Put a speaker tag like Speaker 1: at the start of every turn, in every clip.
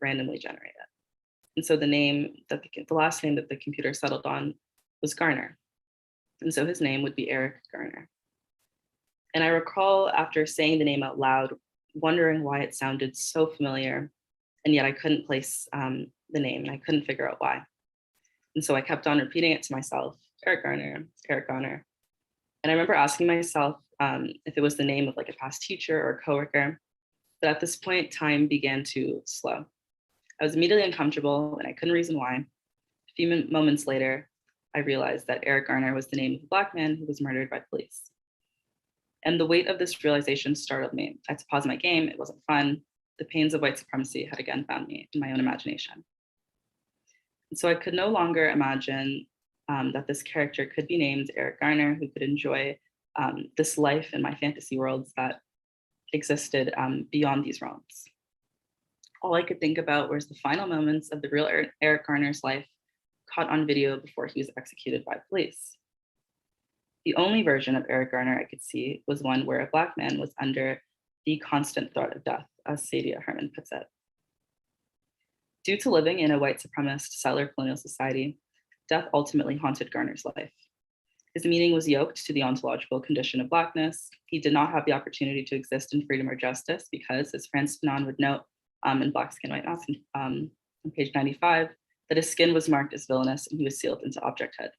Speaker 1: randomly generate it. And so the last name that the computer settled on was Garner. And so his name would be Eric Garner. And I recall after saying the name out loud, wondering why it sounded so familiar, and yet I couldn't place the name, and I couldn't figure out why. And so I kept on repeating it to myself, Eric Garner, Eric Garner. And I remember asking myself if it was the name of like a past teacher or coworker. But at this point, time began to slow. I was immediately uncomfortable and I couldn't reason why. A few moments later, I realized that Eric Garner was the name of a Black man who was murdered by police. And the weight of this realization startled me. I had to pause my game. It wasn't fun. The pains of white supremacy had again found me in my own imagination. And so I could no longer imagine that this character could be named Eric Garner, who could enjoy this life in my fantasy worlds that existed beyond these realms. All I could think about was the final moments of the real Eric Garner's life caught on video before he was executed by police. The only version of Eric Garner I could see was one where a Black man was under the constant threat of death, as Sadia Herman puts it. Due to living in a white supremacist settler colonial society, death ultimately haunted Garner's life. His meaning was yoked to the ontological condition of Blackness. He did not have the opportunity to exist in freedom or justice because, as Frantz Fanon would note in Black Skin, White Knots on page 95, that his skin was marked as villainous and he was sealed into objecthood.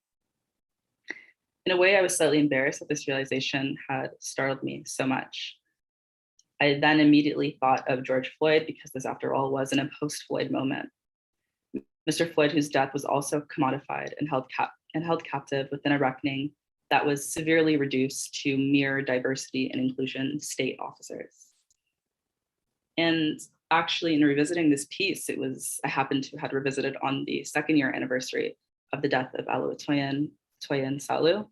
Speaker 1: In a way, I was slightly embarrassed that this realization had startled me so much. I then immediately thought of George Floyd because this, after all, was in a post-Floyd moment. Mr. Floyd, whose death was also commodified and held captive within a reckoning that was severely reduced to mere diversity and inclusion state officers. And actually, in revisiting this piece, I happened to have revisited on the 2nd-year anniversary of the death of Aloitoyin Salu,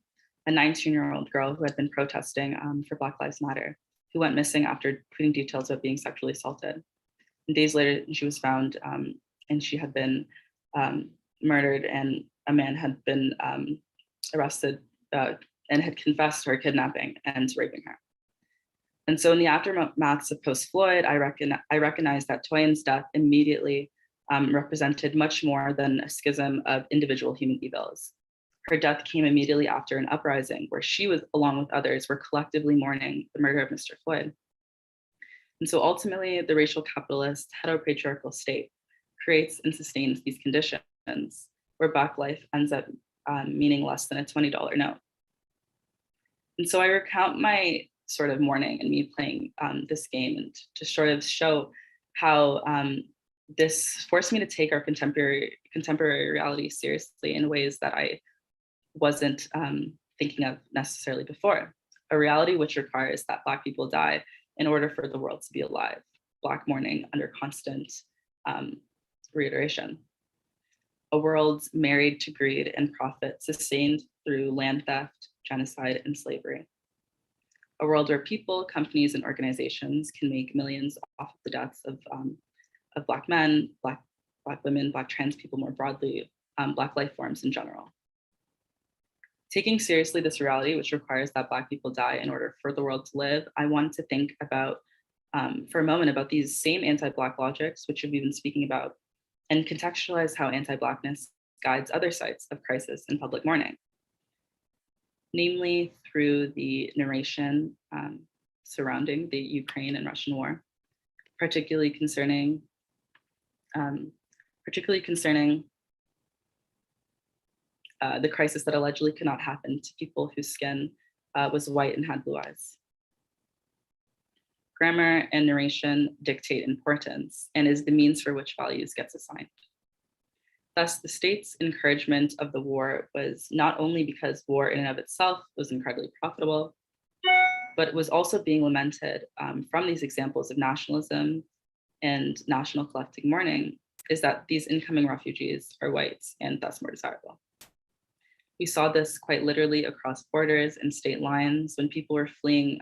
Speaker 1: a 19-year-old girl who had been protesting for Black Lives Matter, who went missing after putting details of being sexually assaulted. And days later, she was found and she had been murdered, and a man had been arrested and had confessed to her kidnapping and raping her. And so in the aftermaths of post-Floyd, I recognized that Toyin's death immediately represented much more than a schism of individual human evils. Her death came immediately after an uprising where she was, along with others, were collectively mourning the murder of Mr. Floyd. And so ultimately, the racial capitalist heteropatriarchal state creates and sustains these conditions where Black life ends up meaning less than a $20 note. And so I recount my sort of mourning and me playing this game, and to sort of show how this forced me to take our contemporary reality seriously in ways that I wasn't thinking of necessarily before. A reality which requires that Black people die in order for the world to be alive. Black mourning under constant reiteration. A world married to greed and profit, sustained through land theft, genocide, and slavery. A world where people, companies, and organizations can make millions off of the deaths of Black men, Black women, Black trans people more broadly, Black life forms in general. Taking seriously this reality, which requires that Black people die in order for the world to live, I want to think about, for a moment, about these same anti-Black logics, which we've been speaking about, and contextualize how anti-Blackness guides other sites of crisis and public mourning, namely through the narration surrounding the Ukraine and Russian war, particularly concerning the crisis that allegedly could not happen to people whose skin was white and had blue eyes. Grammar and narration dictate importance and is the means for which values gets assigned. Thus, the state's encouragement of the war was not only because war in and of itself was incredibly profitable, but was also being lamented from these examples of nationalism and national collective mourning, is that these incoming refugees are white and thus more desirable. We saw this quite literally across borders and state lines when people were fleeing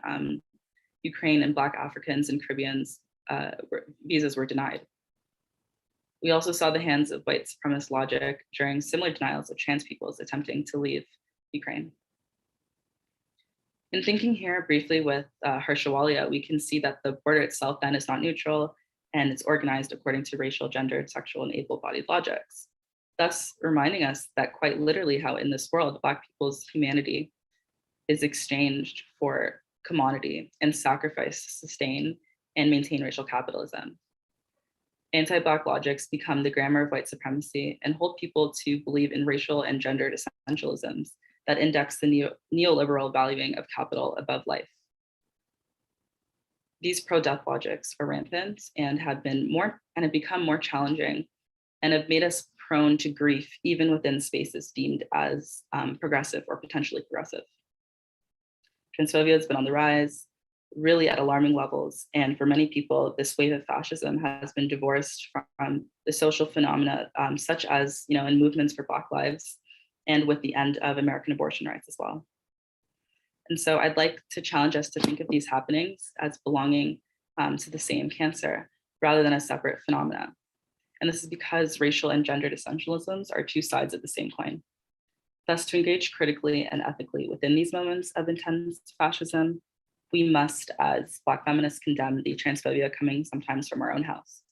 Speaker 1: Ukraine, and Black Africans and Caribbeans visas were denied. We also saw the hands of white supremacist logic during similar denials of trans peoples attempting to leave Ukraine. In thinking here briefly with Harsha Walia, we can see that the border itself then is not neutral, and it's organized according to racial, gendered, sexual, and able-bodied logics, thus reminding us that quite literally how in this world, Black people's humanity is exchanged for commodity and sacrifice to sustain and maintain racial capitalism. Anti-Black logics become the grammar of white supremacy and hold people to believe in racial and gendered essentialisms that index the neoliberal valuing of capital above life. These pro-death logics are rampant and have become more challenging and have made us prone to grief even within spaces deemed as progressive or potentially progressive. Transphobia has been on the rise, really at alarming levels. And for many people, this wave of fascism has been divorced from the social phenomena, such as, in movements for Black lives and with the end of American abortion rights as well. And so I'd like to challenge us to think of these happenings as belonging to the same cancer rather than as separate phenomena. And this is because racial and gendered essentialisms are two sides of the same coin. Thus, to engage critically and ethically within these moments of intense fascism, we must, as Black feminists, condemn the transphobia coming sometimes from our own house,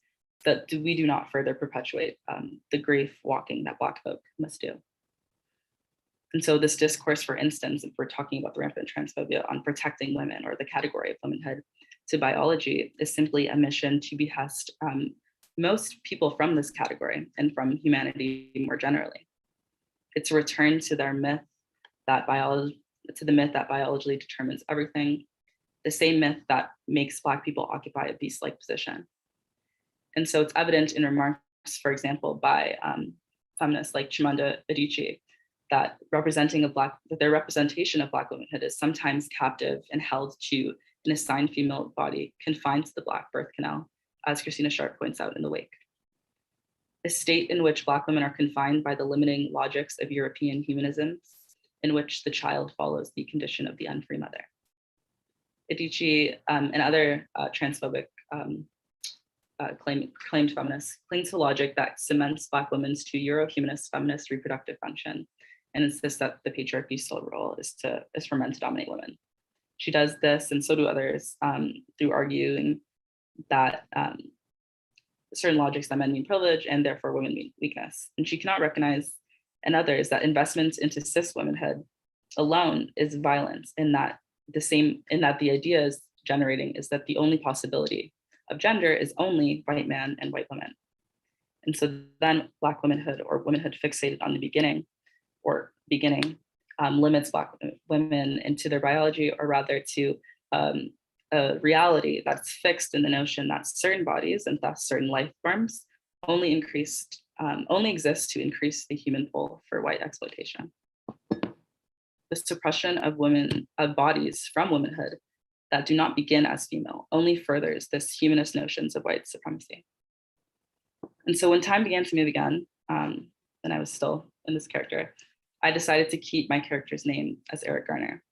Speaker 1: that we do not further perpetuate the grief walking that Black folk must do. And so this discourse, for instance, if we're talking about the rampant transphobia on protecting women or the category of womanhood to biology, is simply a mission to behest most people from this category and from humanity more generally. It's a return to their myth that biology determines everything, the same myth that makes Black people occupy a beast-like position. And so it's evident in remarks, for example, by feminists like Chimamanda Adichie, that their representation of Black womanhood is sometimes captive and held to an assigned female body confined to the Black birth canal, as Christina Sharp points out in The Wake. A state in which Black women are confined by the limiting logics of European humanisms, in which the child follows the condition of the unfree mother. Adichie and other transphobic claimed feminists cling to logic that cements Black women's to Euro-humanist feminist reproductive function and insists that the patriarchy's sole role is for men to dominate women. She does this, and so do others, through arguing that certain logics that men mean privilege and therefore women mean weakness. And she cannot recognize, and others, that investments into cis womanhood alone is violence, in that the idea is generating is that the only possibility of gender is only white man and white women. And so then Black womanhood or womanhood fixated on the beginning limits Black women into their biology, or rather to a reality that's fixed in the notion that certain bodies and thus certain life forms only exist to increase the human pool for white exploitation. The suppression of bodies from womanhood that do not begin as female only furthers this humanist notions of white supremacy. And so when time began to move again, and I was still in this character, I decided to keep my character's name as Eric Garner.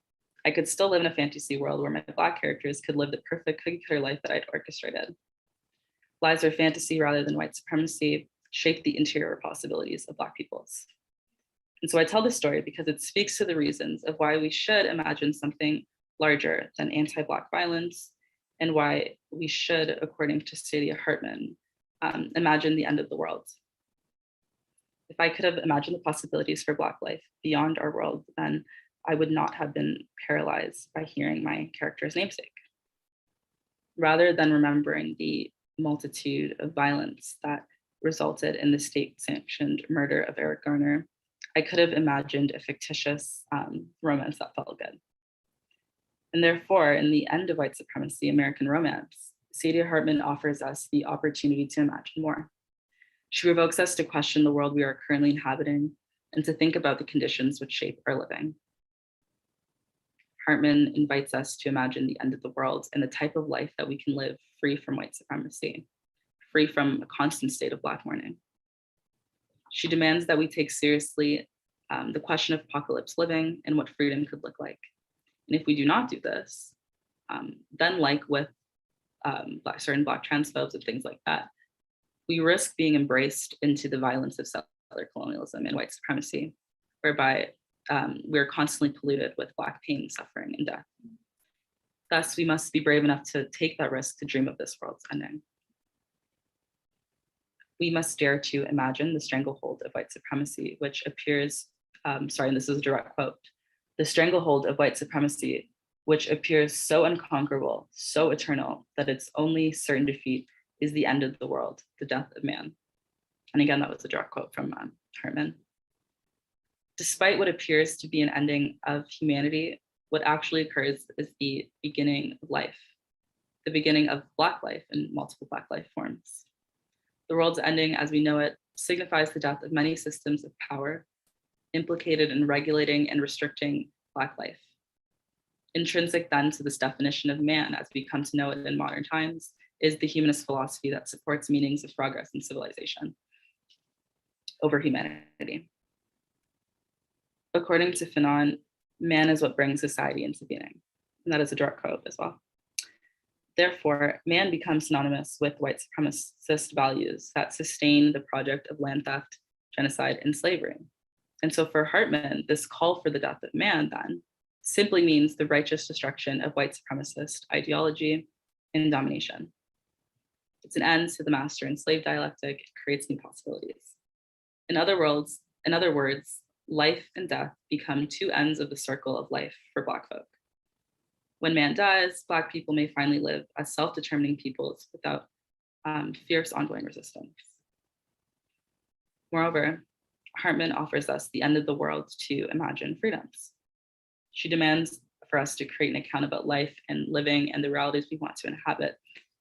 Speaker 1: I could still live in a fantasy world where my Black characters could live the perfect cookie-cutter life that I'd orchestrated. Lives where fantasy rather than white supremacy shape the interior possibilities of Black peoples. And so I tell this story because it speaks to the reasons of why we should imagine something larger than anti-Black violence, and why we should, according to Saidiya Hartman, imagine the end of the world. If I could have imagined the possibilities for Black life beyond our world, then I would not have been paralyzed by hearing my character's namesake. Rather than remembering the multitude of violence that resulted in the state-sanctioned murder of Eric Garner, I could have imagined a fictitious romance that felt good. And therefore, in the end of white supremacy, American romance, Saidiya Hartman offers us the opportunity to imagine more. She provokes us to question the world we are currently inhabiting and to think about the conditions which shape our living. Hartman invites us to imagine the end of the world and the type of life that we can live free from white supremacy, free from a constant state of Black mourning. She demands that we take seriously the question of apocalypse living and what freedom could look like. And if we do not do this, then like with certain Black transphobes and things like that, we risk being embraced into the violence of settler colonialism and white supremacy, whereby we're constantly polluted with Black pain, suffering, and death. Thus, we must be brave enough to take that risk to dream of this world's ending. we must dare to imagine the stranglehold of white supremacy, which appears, and this is a direct quote, the stranglehold of white supremacy, which appears so unconquerable, so eternal, that its only certain defeat is the end of the world, the death of man. And again, that was a direct quote from Hartman. Despite what appears to be an ending of humanity, what actually occurs is the beginning of life, the beginning of Black life in multiple Black life forms. The world's ending as we know it signifies the death of many systems of power implicated in regulating and restricting Black life. Intrinsic then to this definition of man as we come to know it in modern times is the humanist philosophy that supports meanings of progress and civilization over humanity. According to Fanon, man is what brings society into being. And that is a direct quote as well. Therefore, man becomes synonymous with white supremacist values that sustain the project of land theft, genocide, and slavery. And so for Hartman, this call for the death of man then simply means the righteous destruction of white supremacist ideology and domination. It's an end to the master and slave dialectic. It creates new possibilities. In other words, life and death become two ends of the circle of life for Black folk. When man dies, Black people may finally live as self-determining peoples without fierce ongoing resistance. Moreover, Hartman offers us the end of the world to imagine freedoms. She demands for us to create an account about life and living and the realities we want to inhabit,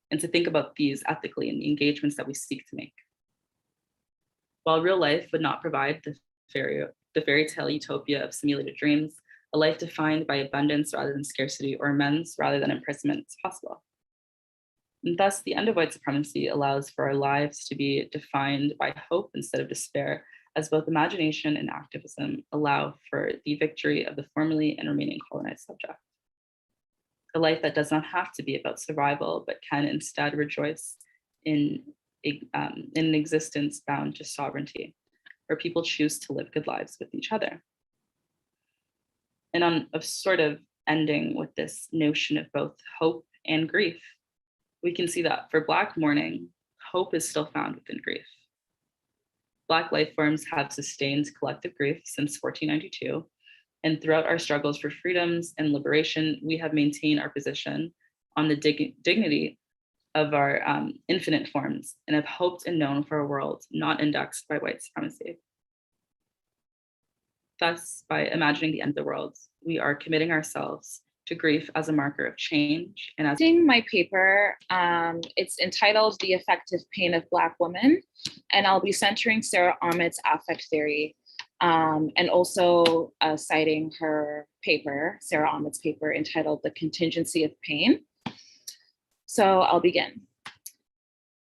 Speaker 1: and to think about these ethically in the engagements that we seek to make. While real life would not provide the fairy tale utopia of simulated dreams, a life defined by abundance rather than scarcity, or amends rather than imprisonment is possible. And thus, the end of white supremacy allows for our lives to be defined by hope instead of despair, as both imagination and activism allow for the victory of the formerly and remaining colonized subject. A life that does not have to be about survival, but can instead rejoice in an existence bound to sovereignty, where people choose to live good lives with each other. And on a sort of ending with this notion of both hope and grief, we can see that for Black mourning, hope is still found within grief. Black life forms have sustained collective grief since 1492, and throughout our struggles for freedoms and liberation, we have maintained our position on the dignity of our infinite forms and have hoped and known for a world not indexed by white supremacy. Thus, by imagining the end of the world, we are committing ourselves to grief as a marker of change. And as
Speaker 2: my paper, it's entitled The Affective Pain of Black Women, and I'll be centering Sarah Ahmed's affect theory, and also citing her paper, Sarah Ahmed's paper entitled The Contingency of Pain. So I'll begin.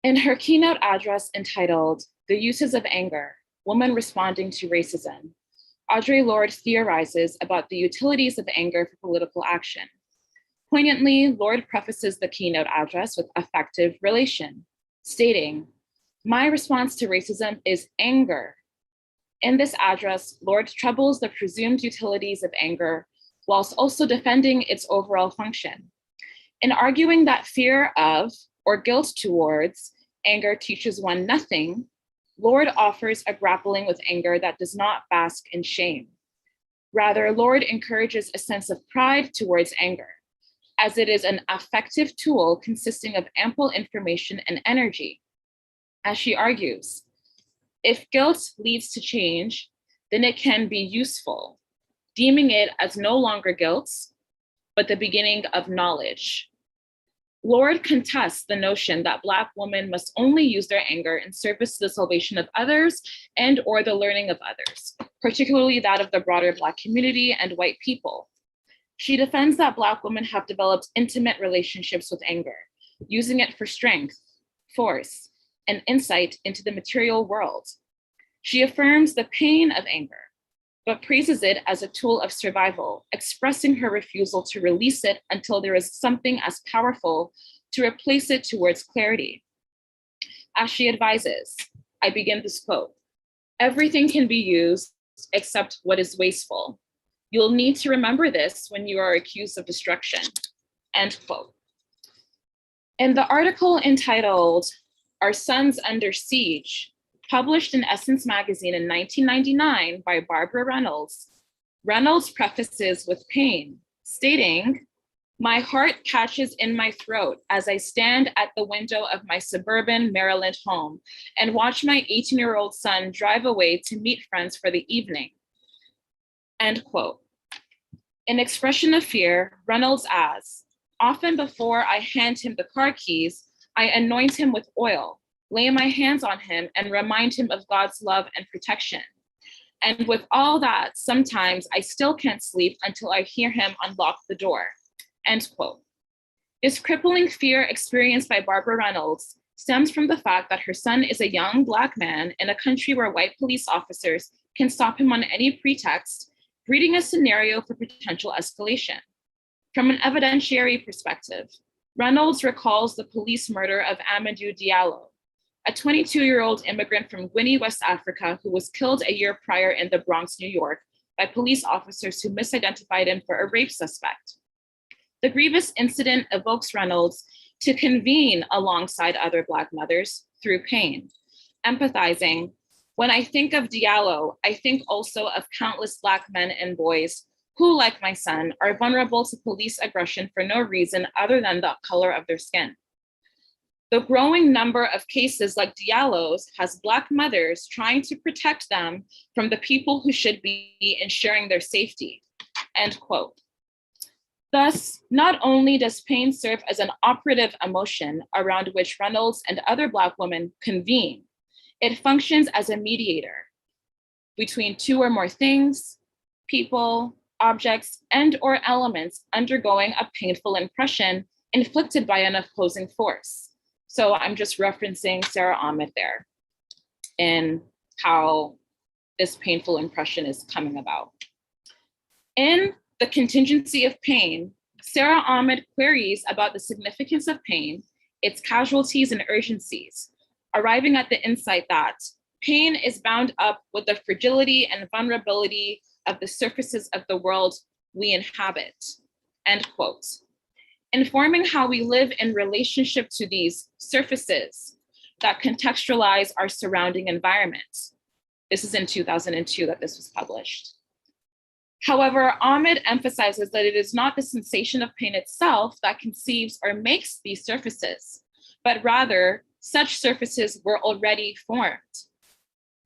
Speaker 2: In her keynote address entitled The Uses of Anger, Women Responding to Racism, Audre Lorde theorizes about the utilities of anger for political action. Poignantly, Lorde prefaces the keynote address with affective relation, stating, "My response to racism is anger." In this address, Lorde troubles the presumed utilities of anger whilst also defending its overall function. In arguing that fear of or guilt towards anger teaches one nothing, Lorde offers a grappling with anger that does not bask in shame. Rather, Lorde encourages a sense of pride towards anger, as it is an affective tool consisting of ample information and energy. As she argues, if guilt leads to change, then it can be useful, deeming it as no longer guilt, but the beginning of knowledge. Lorde contests the notion that Black women must only use their anger in service to the salvation of others and or the learning of others, particularly that of the broader Black community and white people. She defends that Black women have developed intimate relationships with anger, using it for strength, force, and insight into the material world. She affirms the pain of anger, but praises it as a tool of survival, expressing her refusal to release it until there is something as powerful to replace it towards clarity. As she advises, I begin this quote, "Everything can be used except what is wasteful. You'll need to remember this when you are accused of destruction," end quote. In the article entitled Our Sons Under Siege, published in Essence magazine in 1999 by Barbara Reynolds, Reynolds prefaces with pain, stating, "My heart catches in my throat as I stand at the window of my suburban Maryland home and watch my 18-year-old son drive away to meet friends for the evening." End quote. In expression of fear, Reynolds adds, "Often before I hand him the car keys, I anoint him with oil, lay my hands on him, and remind him of God's love and protection. And with all that, sometimes I still can't sleep until I hear him unlock the door." End quote. This crippling fear experienced by Barbara Reynolds stems from the fact that her son is a young Black man in a country where white police officers can stop him on any pretext, breeding a scenario for potential escalation. From an evidentiary perspective, Reynolds recalls the police murder of Amadou Diallo, a 22-year-old immigrant from Guinea, West Africa, who was killed a year prior in the Bronx, New York, by police officers who misidentified him for a rape suspect. The grievous incident evokes Reynolds to convene alongside other Black mothers through pain, empathizing, "When I think of Diallo, I think also of countless Black men and boys who, like my son, are vulnerable to police aggression for no reason other than the color of their skin." The growing number of cases like Diallo's has Black mothers trying to protect them from the people who should be ensuring their safety. End quote. Thus, not only does pain serve as an operative emotion around which Reynolds and other Black women convene, it functions as a mediator between two or more things, people, objects, and/or elements undergoing a painful impression inflicted by an opposing force. So I'm just referencing Sarah Ahmed there in how this painful impression is coming about. In The Contingency of Pain, Sarah Ahmed queries about the significance of pain, its casualties and urgencies, arriving at the insight that pain is bound up with the fragility and vulnerability of the surfaces of the world we inhabit. End quote. Informing how we live in relationship to these surfaces that contextualize our surrounding environment. This is in 2002 that this was published. However, Ahmed emphasizes that it is not the sensation of pain itself that conceives or makes these surfaces, but rather such surfaces were already formed.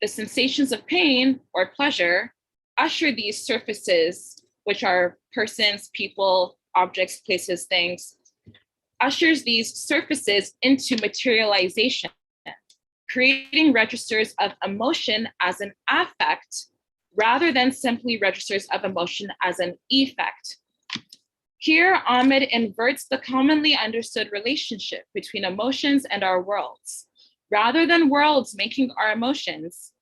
Speaker 2: The sensations of pain or pleasure usher these surfaces, which are persons, people, objects, places, things, ushers these surfaces into materialization, creating registers of emotion as an affect rather than simply registers of emotion as an effect. Here, Ahmed inverts the commonly understood relationship between emotions and our worlds. Rather than worlds making our emotions,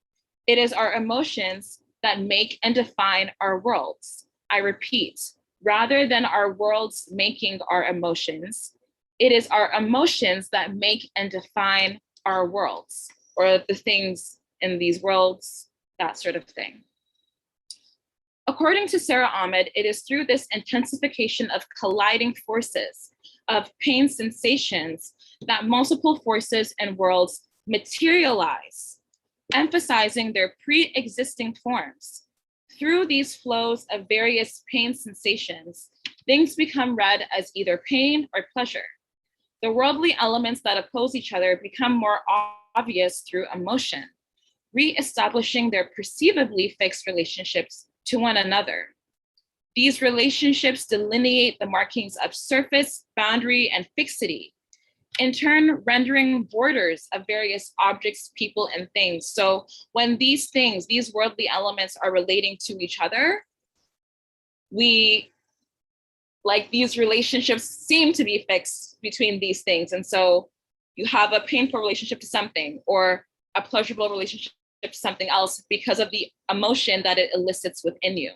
Speaker 2: it is our emotions that make and define our worlds. I repeat, rather than our worlds making our emotions, it is our emotions that make and define our worlds, or the things in these worlds, that sort of thing. According to Sarah Ahmed, it is through this intensification of colliding forces, of pain sensations, that multiple forces and worlds materialize, emphasizing their pre-existing forms. Through these flows of various pain sensations, things become read as either pain or pleasure. The worldly elements that oppose each other become more obvious through emotion, re-establishing their perceivably fixed relationships to one another. These relationships delineate the markings of surface, boundary, and fixity, in turn rendering borders of various objects, people, and things. So when these things, these worldly elements are relating to each other, these relationships seem to be fixed between these things. And so you have a painful relationship to something or a pleasurable relationship to something else because of the emotion that it elicits within you.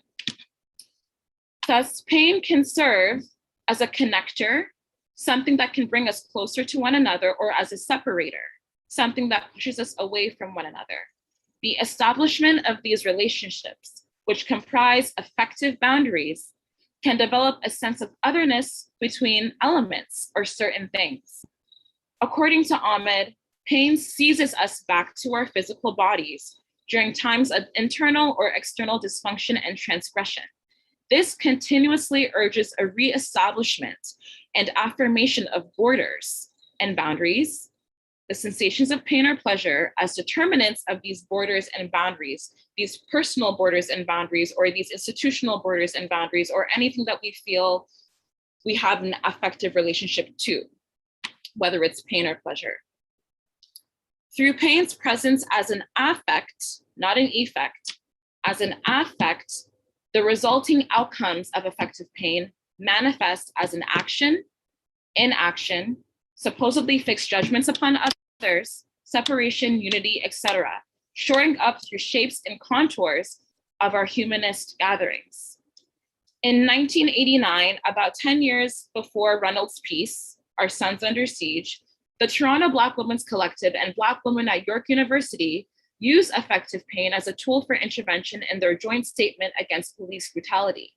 Speaker 2: Thus, pain can serve as a connector, something that can bring us closer to one another, or as a separator, something that pushes us away from one another. The establishment of these relationships, which comprise affective boundaries, can develop a sense of otherness between elements or certain things. According to Ahmed, Pain seizes us back to our physical bodies during times of internal or external dysfunction and transgression. This continuously urges a reestablishment and affirmation of borders and boundaries, the sensations of pain or pleasure as determinants of these borders and boundaries, these personal borders and boundaries, or these institutional borders and boundaries, or anything that we feel we have an affective relationship to, whether it's pain or pleasure. Through pain's presence as an affect, not an effect, as an affect, the resulting outcomes of affective pain manifest as an action, inaction, supposedly fixed judgments upon others, separation, unity, etc., shoring up through shapes and contours of our humanist gatherings. In 1989, about 10 years before Reynolds' piece, Our Sons Under Siege, the Toronto Black Women's Collective and Black women at York University use affective pain as a tool for intervention in their joint statement against police brutality.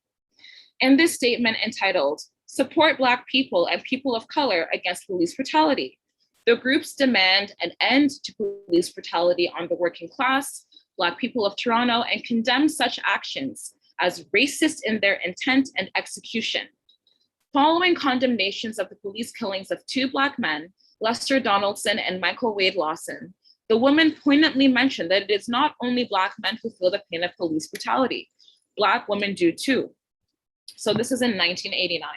Speaker 2: In this statement entitled, Support Black People and People of Color Against Police Brutality, the groups demand an end to police brutality on the working class, Black people of Toronto, and condemn such actions as racist in their intent and execution. Following condemnations of the police killings of two Black men, Lester Donaldson and Michael Wade Lawson, the women poignantly mentioned that it is not only Black men who feel the pain of police brutality, Black women do too. So this is in 1989.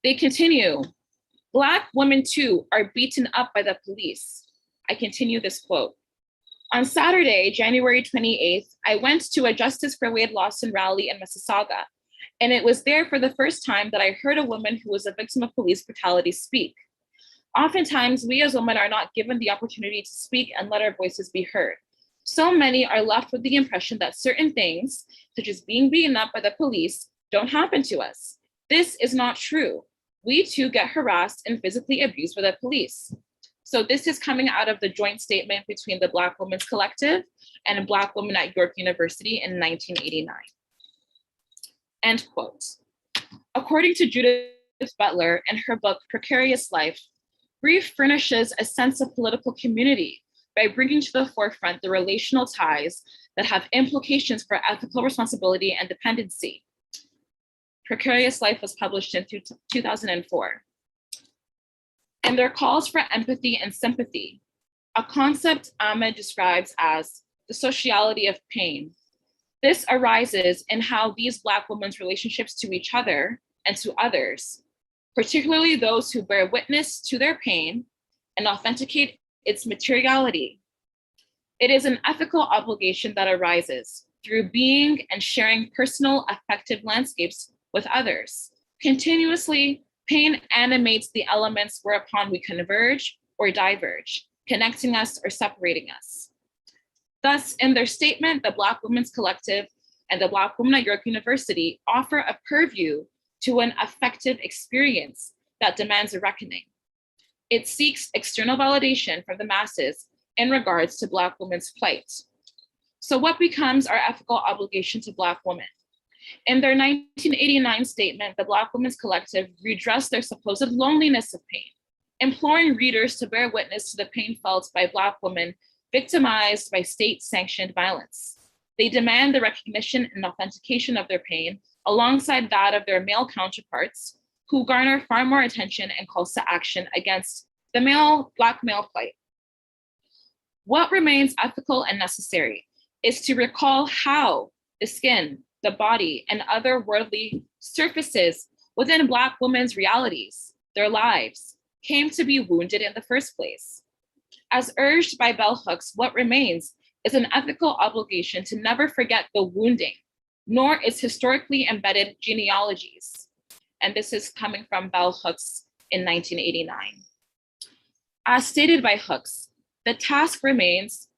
Speaker 2: They continue, Black women too are beaten up by the police. I continue this quote. On Saturday, January 28th, I went to a Justice for Wade Lawson rally in Mississauga, and it was there for the first time that I heard a woman who was a victim of police brutality speak. Oftentimes, we as women are not given the opportunity to speak and let our voices be heard. So many are left with the impression that certain things, such as being beaten up by the police, don't happen to us. This is not true. We too get harassed and physically abused by the police. So this is coming out of the joint statement between the Black Women's Collective and Black women at York University in 1989. End quote. According to Judith Butler in her book, Precarious Life, grief furnishes a sense of political community by bringing to the forefront the relational ties that have implications for ethical responsibility and dependency. Precarious Life was published in 2004. And their calls for empathy and sympathy, a concept Ahmed describes as the sociality of pain. This arises in how these Black women's relationships to each other and to others, particularly those who bear witness to their pain and authenticate its materiality. It is an ethical obligation that arises through being and sharing personal affective landscapes with others. Continuously, pain animates the elements whereupon we converge or diverge, connecting us or separating us. Thus, in their statement, the Black Women's Collective and the Black women at York University offer a purview to an affective experience that demands a reckoning. It seeks external validation from the masses in regards to Black women's plight. So what becomes our ethical obligation to Black women? In their 1989 statement, the Black Women's Collective redressed their supposed loneliness of pain, imploring readers to bear witness to the pain felt by Black women victimized by state-sanctioned violence. They demand the recognition and authentication of their pain alongside that of their male counterparts, who garner far more attention and calls to action against the Black male plight. What remains ethical and necessary is to recall how the skin, the body, and other worldly surfaces within Black women's realities, their lives, came to be wounded in the first place. As urged by bell hooks, what remains is an ethical obligation to never forget the wounding, nor its historically embedded genealogies. And this is coming from bell hooks in 1989. As stated by Hooks, the task remains,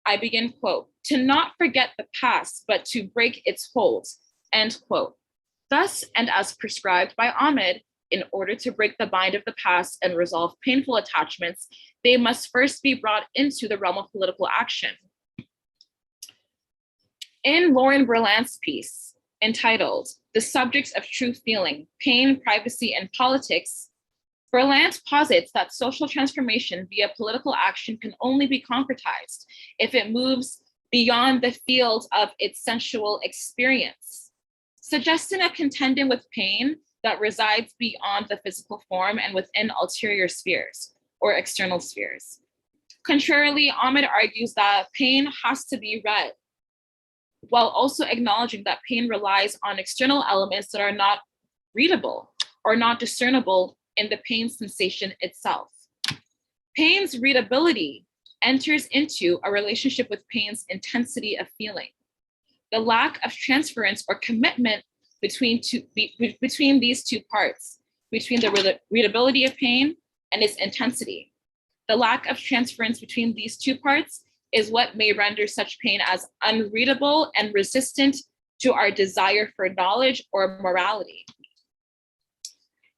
Speaker 2: I begin quote, to not forget the past, but to break its hold, end quote. Thus, and as prescribed by Ahmed, in order to break the bind of the past and resolve painful attachments, they must first be brought into the realm of political action. In Lauren Berlant's piece, entitled The Subjects of True Feeling, Pain, Privacy, and Politics, Berlant posits that social transformation via political action can only be concretized if it moves beyond the field of its sensual experience, suggesting a contending with pain that resides beyond the physical form and within ulterior spheres or external spheres. Contrarily, Ahmed argues that pain has to be read, while also acknowledging that pain relies on external elements that are not readable or not discernible in the pain sensation itself. Pain's readability enters into a relationship with pain's intensity of feeling. The lack of transference or commitment between these two parts, between the readability of pain and its intensity. The lack of transference between these two parts is what may render such pain as unreadable and resistant to our desire for knowledge or morality.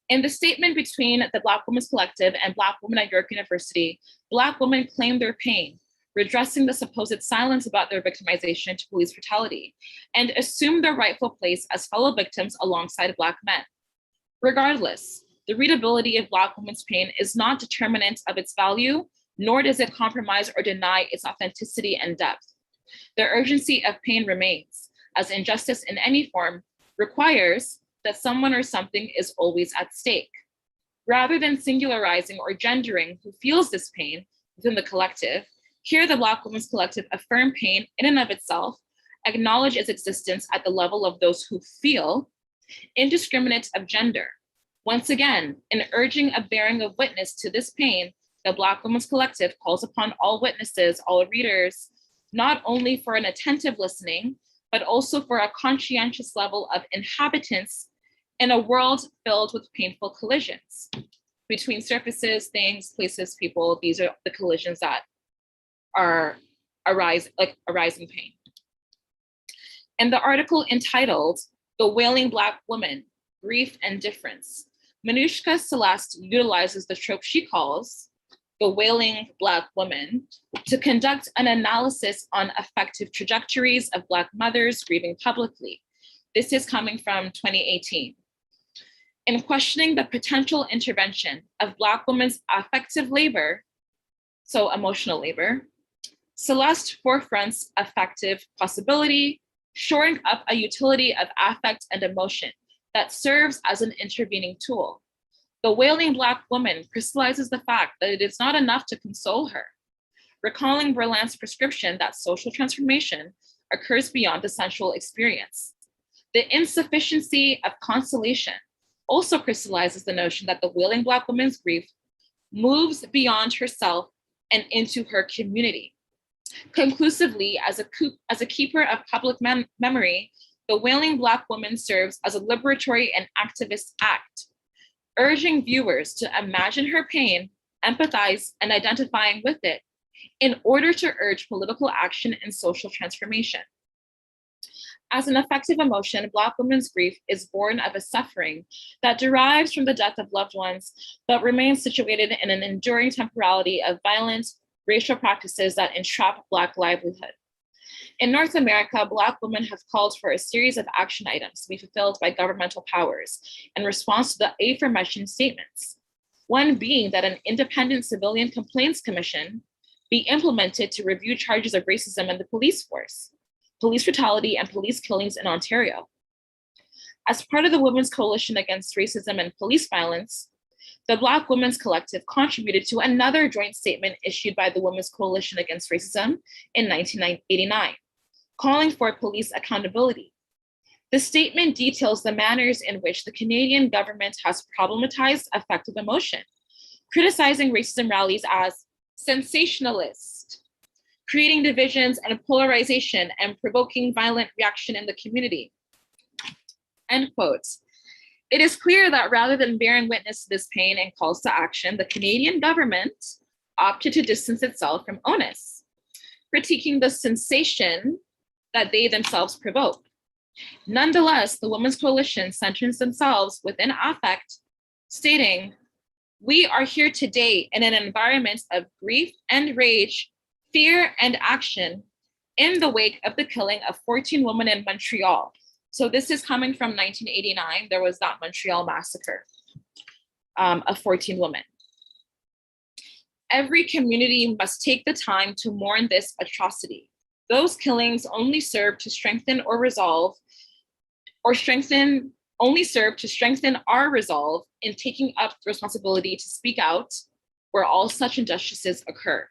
Speaker 2: In the statement between the Black Women's Collective and Black women at York University, Black women claim their pain, redressing the supposed silence about their victimization to police brutality, and assume their rightful place as fellow victims alongside Black men. Regardless, the readability of Black women's pain is not determinant of its value, nor does it compromise or deny its authenticity and depth. The urgency of pain remains, as injustice in any form requires that someone or something is always at stake. Rather than singularizing or gendering who feels this pain within the collective, here the Black Women's Collective affirm pain in and of itself, acknowledge its existence at the level of those who feel, indiscriminate of gender. Once again, in urging a bearing of witness to this pain, the Black Women's Collective calls upon all witnesses, all readers, not only for an attentive listening, but also for a conscientious level of inhabitants in a world filled with painful collisions between surfaces, things, places, people. These are the collisions that arise in pain. In the article entitled "The Wailing Black Woman, Grief and Difference," Manushka Celeste utilizes the trope she calls the wailing Black woman to conduct an analysis on affective trajectories of Black mothers grieving publicly. This is coming from 2018. In questioning the potential intervention of Black women's affective labor, so emotional labor, Celeste forefronts affective possibility, shoring up a utility of affect and emotion that serves as an intervening tool. The wailing Black woman crystallizes the fact that it is not enough to console her, recalling Berlant's prescription that social transformation occurs beyond the sensual experience. The insufficiency of consolation also crystallizes the notion that the wailing Black woman's grief moves beyond herself and into her community. Conclusively, as a keeper of public memory, the wailing Black woman serves as a liberatory and activist act, urging viewers to imagine her pain, empathize, and identifying with it in order to urge political action and social transformation. As an affective emotion, Black women's grief is born of a suffering that derives from the death of loved ones, but remains situated in an enduring temporality of violent racial practices that entrap Black livelihood. In North America, Black women have called for a series of action items to be fulfilled by governmental powers in response to the aforementioned statements. One being that an independent civilian complaints commission be implemented to review charges of racism in the police force, police brutality, and police killings in Ontario. As part of the Women's Coalition Against Racism and Police Violence, the Black Women's Collective contributed to another joint statement issued by the Women's Coalition Against Racism in 1989, calling for police accountability. The statement details the manners in which the Canadian government has problematized affective emotion, criticizing racism rallies as sensationalist, creating divisions and polarization and provoking violent reaction in the community. End quote. It is clear that rather than bearing witness to this pain and calls to action, the Canadian government opted to distance itself from onus, critiquing the sensation that they themselves provoke. Nonetheless, the Women's Coalition centers themselves within affect, stating, "We are here today in an environment of grief and rage, fear and action in the wake of the killing of 14 women in Montreal." So this is coming from 1989. There was that Montreal massacre. of 14 women. Every community must take the time to mourn this atrocity. Those killings only serve to strengthen our resolve in taking up the responsibility to speak out where all such injustices occur.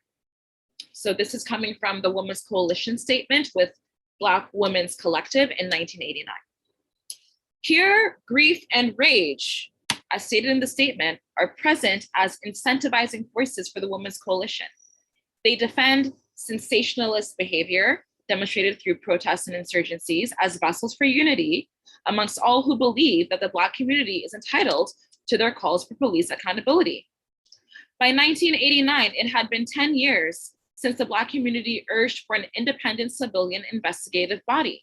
Speaker 2: So this is coming from the Women's Coalition statement with Black Women's Collective in 1989. Here, grief and rage, as stated in the statement, are present as incentivizing forces for the Women's Coalition. They defend sensationalist behavior demonstrated through protests and insurgencies as vessels for unity amongst all who believe that the Black community is entitled to their calls for police accountability. By 1989, it had been 10 years since the Black community urged for an independent civilian investigative body.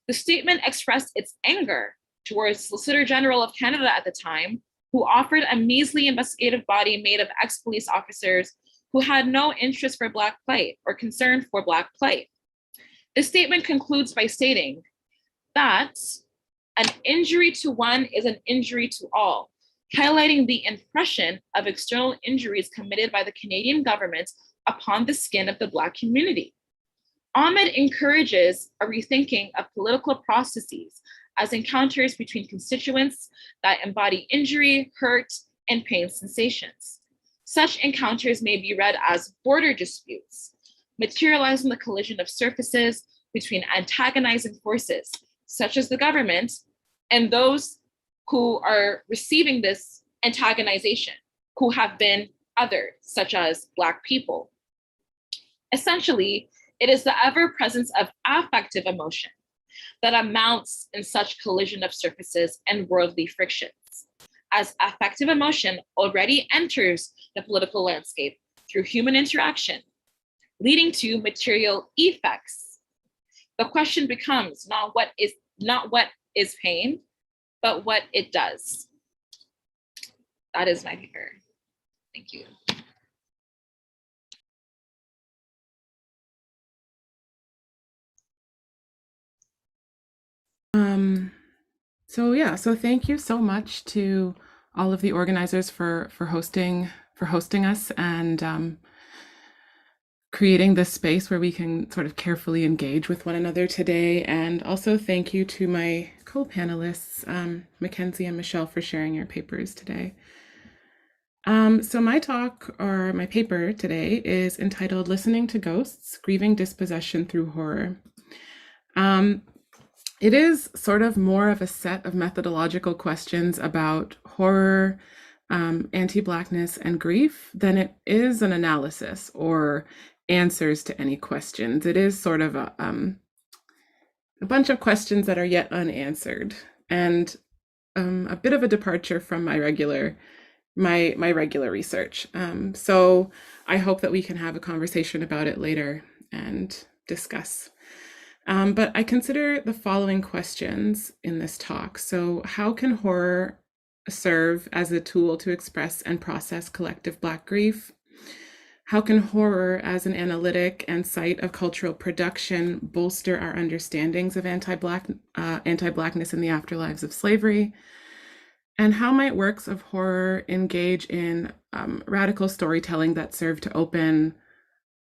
Speaker 2: The statement expressed its anger towards Solicitor General of Canada at the time, who offered a measly investigative body made of ex-police officers who had no interest for Black plight or concern for Black plight. The statement concludes by stating that an injury to one is an injury to all, highlighting the impression of external injuries committed by the Canadian government upon the skin of the Black community. Ahmed encourages a rethinking of political processes as encounters between constituents that embody injury, hurt, and pain sensations. Such encounters may be read as border disputes, materializing the collision of surfaces between antagonizing forces, such as the government, and those who are receiving this antagonization, who have been othered, such as Black people. Essentially, it is the ever-presence of affective emotion that amounts in such collision of surfaces and worldly frictions, as affective emotion already enters the political landscape through human interaction, leading to material effects. The question becomes not what is pain, but what it does. That is my paper. Thank you.
Speaker 3: So thank you so much to all of the organizers for hosting us and creating this space where we can sort of carefully engage with one another today. And also thank you to my co-panelists, Mackenzie and Michelle, for sharing your papers today. So my talk, or my paper today, is entitled Listening to Ghosts, Grieving Dispossession Through Horror. It is sort of more of a set of methodological questions about horror, anti-Blackness, and grief than it is an analysis or answers to any questions. It is sort of a bunch of questions that are yet unanswered, and a bit of a departure from my regular research. So I hope that we can have a conversation about it later and discuss. But I consider the following questions in this talk. So how can horror serve as a tool to express and process collective Black grief? How can horror as an analytic and site of cultural production bolster our understandings of anti-Blackness in the afterlives of slavery? And how might works of horror engage in radical storytelling that serve to open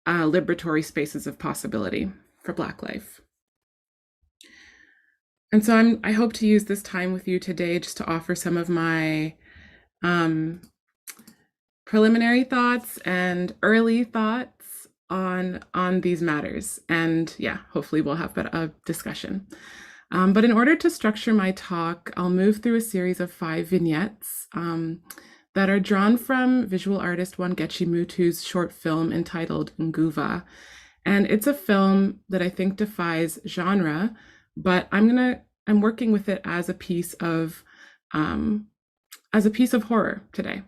Speaker 3: liberatory spaces of possibility for Black life? And so I hope to use this time with you today just to offer some of my preliminary thoughts and early thoughts on these matters. And yeah, hopefully we'll have a discussion. But in order to structure my talk, I'll move through a series of 5 vignettes that are drawn from visual artist Wangechi Mutu's short film entitled Nguva. And it's a film that I think defies genre, but I'm working with it as a piece of horror today.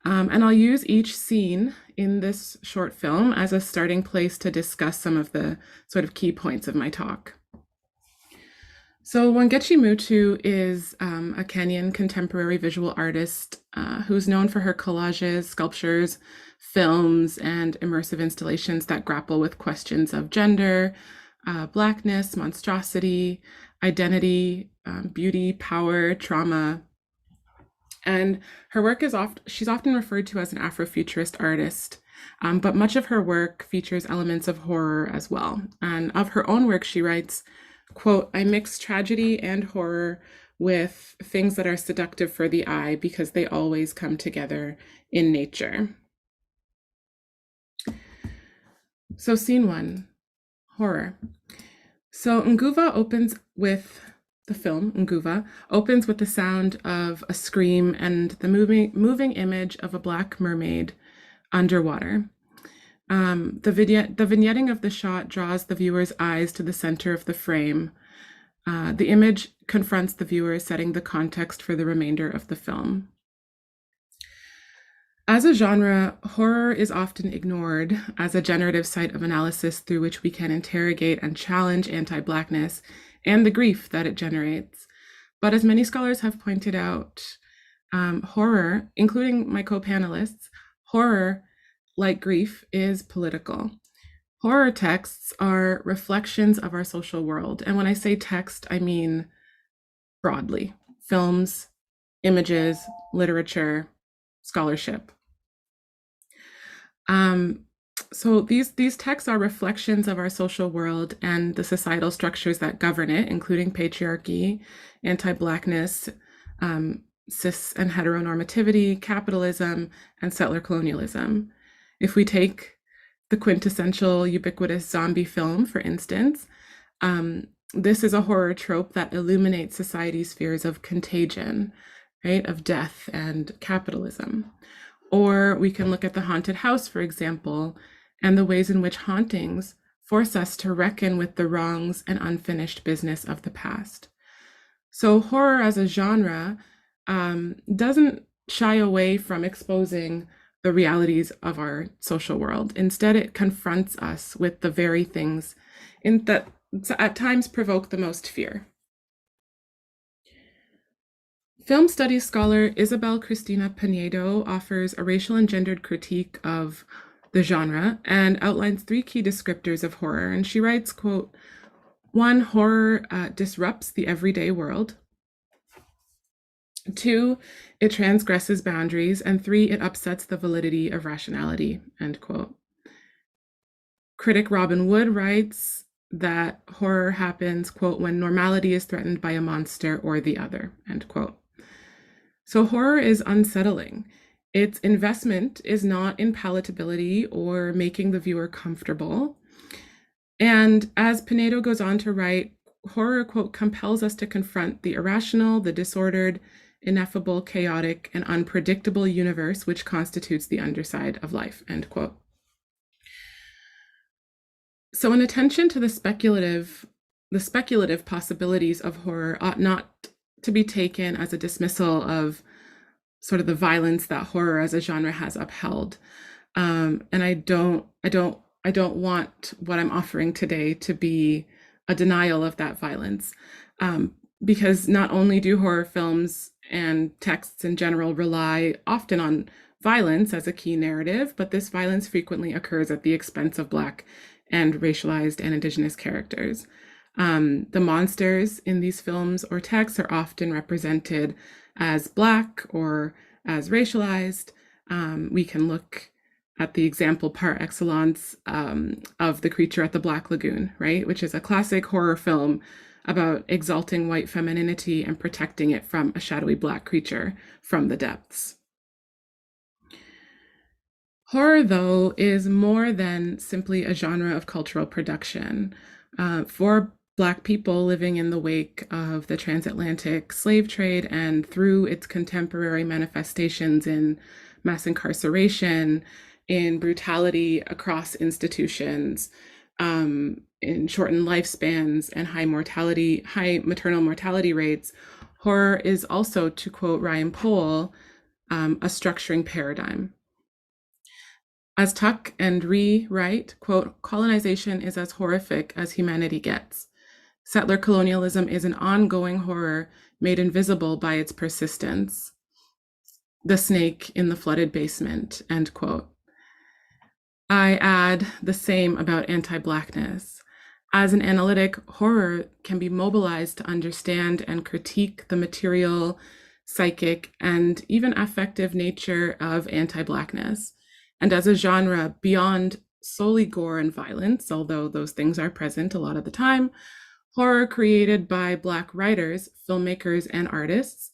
Speaker 3: And I'll use each scene in this short film as a starting place to discuss some of the sort of key points of my talk. So Wangechi Mutu is a Kenyan contemporary visual artist who's known for her collages, sculptures, films, and immersive installations that grapple with questions of gender, Blackness, monstrosity, identity, beauty, power, trauma, And her work is she's often referred to as an Afrofuturist artist, but much of her work features elements of horror as well. And of her own work, she writes, quote, "I mix tragedy and horror with things that are seductive for the eye because they always come together in nature." So scene 1, horror. So the film Nguva opens with the sound of a scream and the moving image of a black mermaid underwater. The vignetting of the shot draws the viewer's eyes to the center of the frame. The image confronts the viewer, setting the context for the remainder of the film. As a genre, horror is often ignored as a generative site of analysis through which we can interrogate and challenge anti-Blackness and the grief that it generates. But as many scholars have pointed out, horror, including my co-panelists, horror, like grief, is political. Horror texts are reflections of our social world. And when I say text, I mean broadly: films, images, literature, scholarship. So these texts are reflections of our social world and the societal structures that govern it, including patriarchy, anti-Blackness, cis and heteronormativity, capitalism, and settler colonialism. If we take the quintessential ubiquitous zombie film, for instance, this is a horror trope that illuminates society's fears of contagion, right, of death and capitalism. Or we can look at the haunted house, for example, and the ways in which hauntings force us to reckon with the wrongs and unfinished business of the past. So horror as a genre doesn't shy away from exposing the realities of our social world. Instead, it confronts us with the very things that at times provoke the most fear. Film studies scholar Isabel Cristina Pinedo offers a racial and gendered critique of the genre and outlines 3 key descriptors of horror. And she writes, quote, 1, horror disrupts the everyday world. 2, it transgresses boundaries. And 3, it upsets the validity of rationality, end quote. Critic Robin Wood writes that horror happens, quote, when normality is threatened by a monster or the other, end quote. So horror is unsettling. Its investment is not in palatability or making the viewer comfortable. And as Pinedo goes on to write, horror, quote, compels us to confront the irrational, the disordered, ineffable, chaotic, and unpredictable universe which constitutes the underside of life, end quote. So an attention to the speculative possibilities of horror ought not to be taken as a dismissal of sort of the violence that horror as a genre has upheld. And I don't want what I'm offering today to be a denial of that violence, because not only do horror films and texts in general rely often on violence as a key narrative, but this violence frequently occurs at the expense of Black and racialized and Indigenous characters. The monsters in these films or texts are often represented as Black or as racialized. We can look at the example par excellence of The Creature at the Black Lagoon, right? Which is a classic horror film about exalting white femininity and protecting it from a shadowy Black creature from the depths. Horror, though, is more than simply a genre of cultural production. For Black people living in the wake of the transatlantic slave trade and through its contemporary manifestations in mass incarceration, in brutality across institutions, in shortened lifespans and high maternal mortality rates, horror is also, to quote Ryan Pohl, a structuring paradigm. As Tuck and Rhee write, quote, colonization is as horrific as humanity gets. Settler colonialism is an ongoing horror made invisible by its persistence. The snake in the flooded basement, end quote. I add the same about anti-Blackness. As an analytic, horror can be mobilized to understand and critique the material, psychic, and even affective nature of anti-Blackness. And as a genre, beyond solely gore and violence, although those things are present a lot of the time, horror created by Black writers, filmmakers, and artists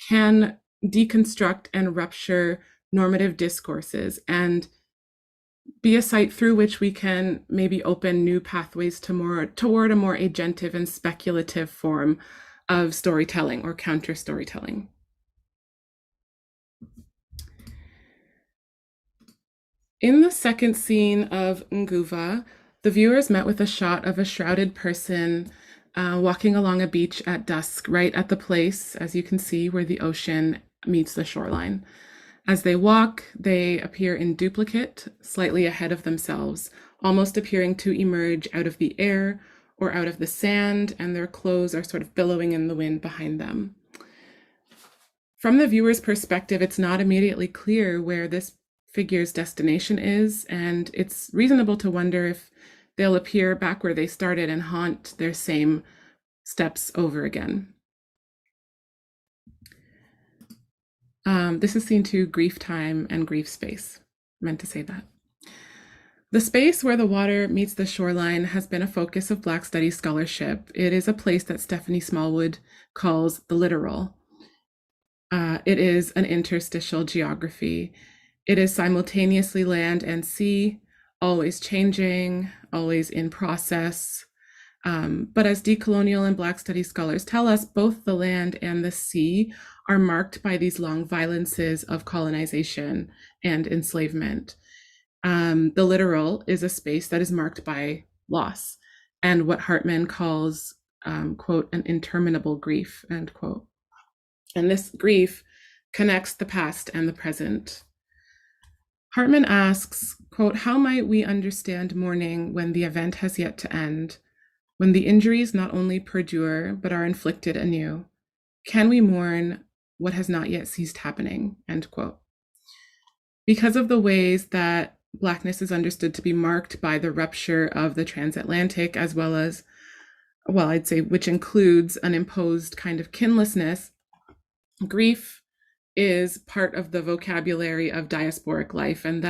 Speaker 3: can deconstruct and rupture normative discourses and be a site through which we can maybe open new pathways toward a more agentive and speculative form of storytelling or counter storytelling. In the second scene of Nguva, the viewers met with a shot of a shrouded person walking along a beach at dusk, right at the place, as you can see, where the ocean meets the shoreline. As they walk, they appear in duplicate, slightly ahead of themselves, almost appearing to emerge out of the air or out of the sand, and their clothes are sort of billowing in the wind behind them. From the viewer's perspective, it's not immediately clear where this figure's destination is, and it's reasonable to wonder if they'll appear back where they started and haunt their same steps over again. This is scene 2, grief time and grief space. I meant to say that. The space where the water meets the shoreline has been a focus of Black Studies scholarship. It is a place that Stephanie Smallwood calls the literal. It is an interstitial geography. It is simultaneously land and sea, always changing, always in process. But as decolonial and Black Studies scholars tell us, both the land and the sea are marked by these long violences of colonization and enslavement. The literal is a space that is marked by loss and what Hartman calls, quote, an interminable grief, end quote. And this grief connects the past and the present. Hartman asks, quote, how might we understand mourning when the event has yet to end, when the injuries not only perdure, but are inflicted anew? Can we mourn what has not yet ceased happening, end quote. Because of the ways that Blackness is understood to be marked by the rupture of the transatlantic, as well as, well, I'd say, which includes an imposed kind of kinlessness, grief is part of the vocabulary of diasporic life, and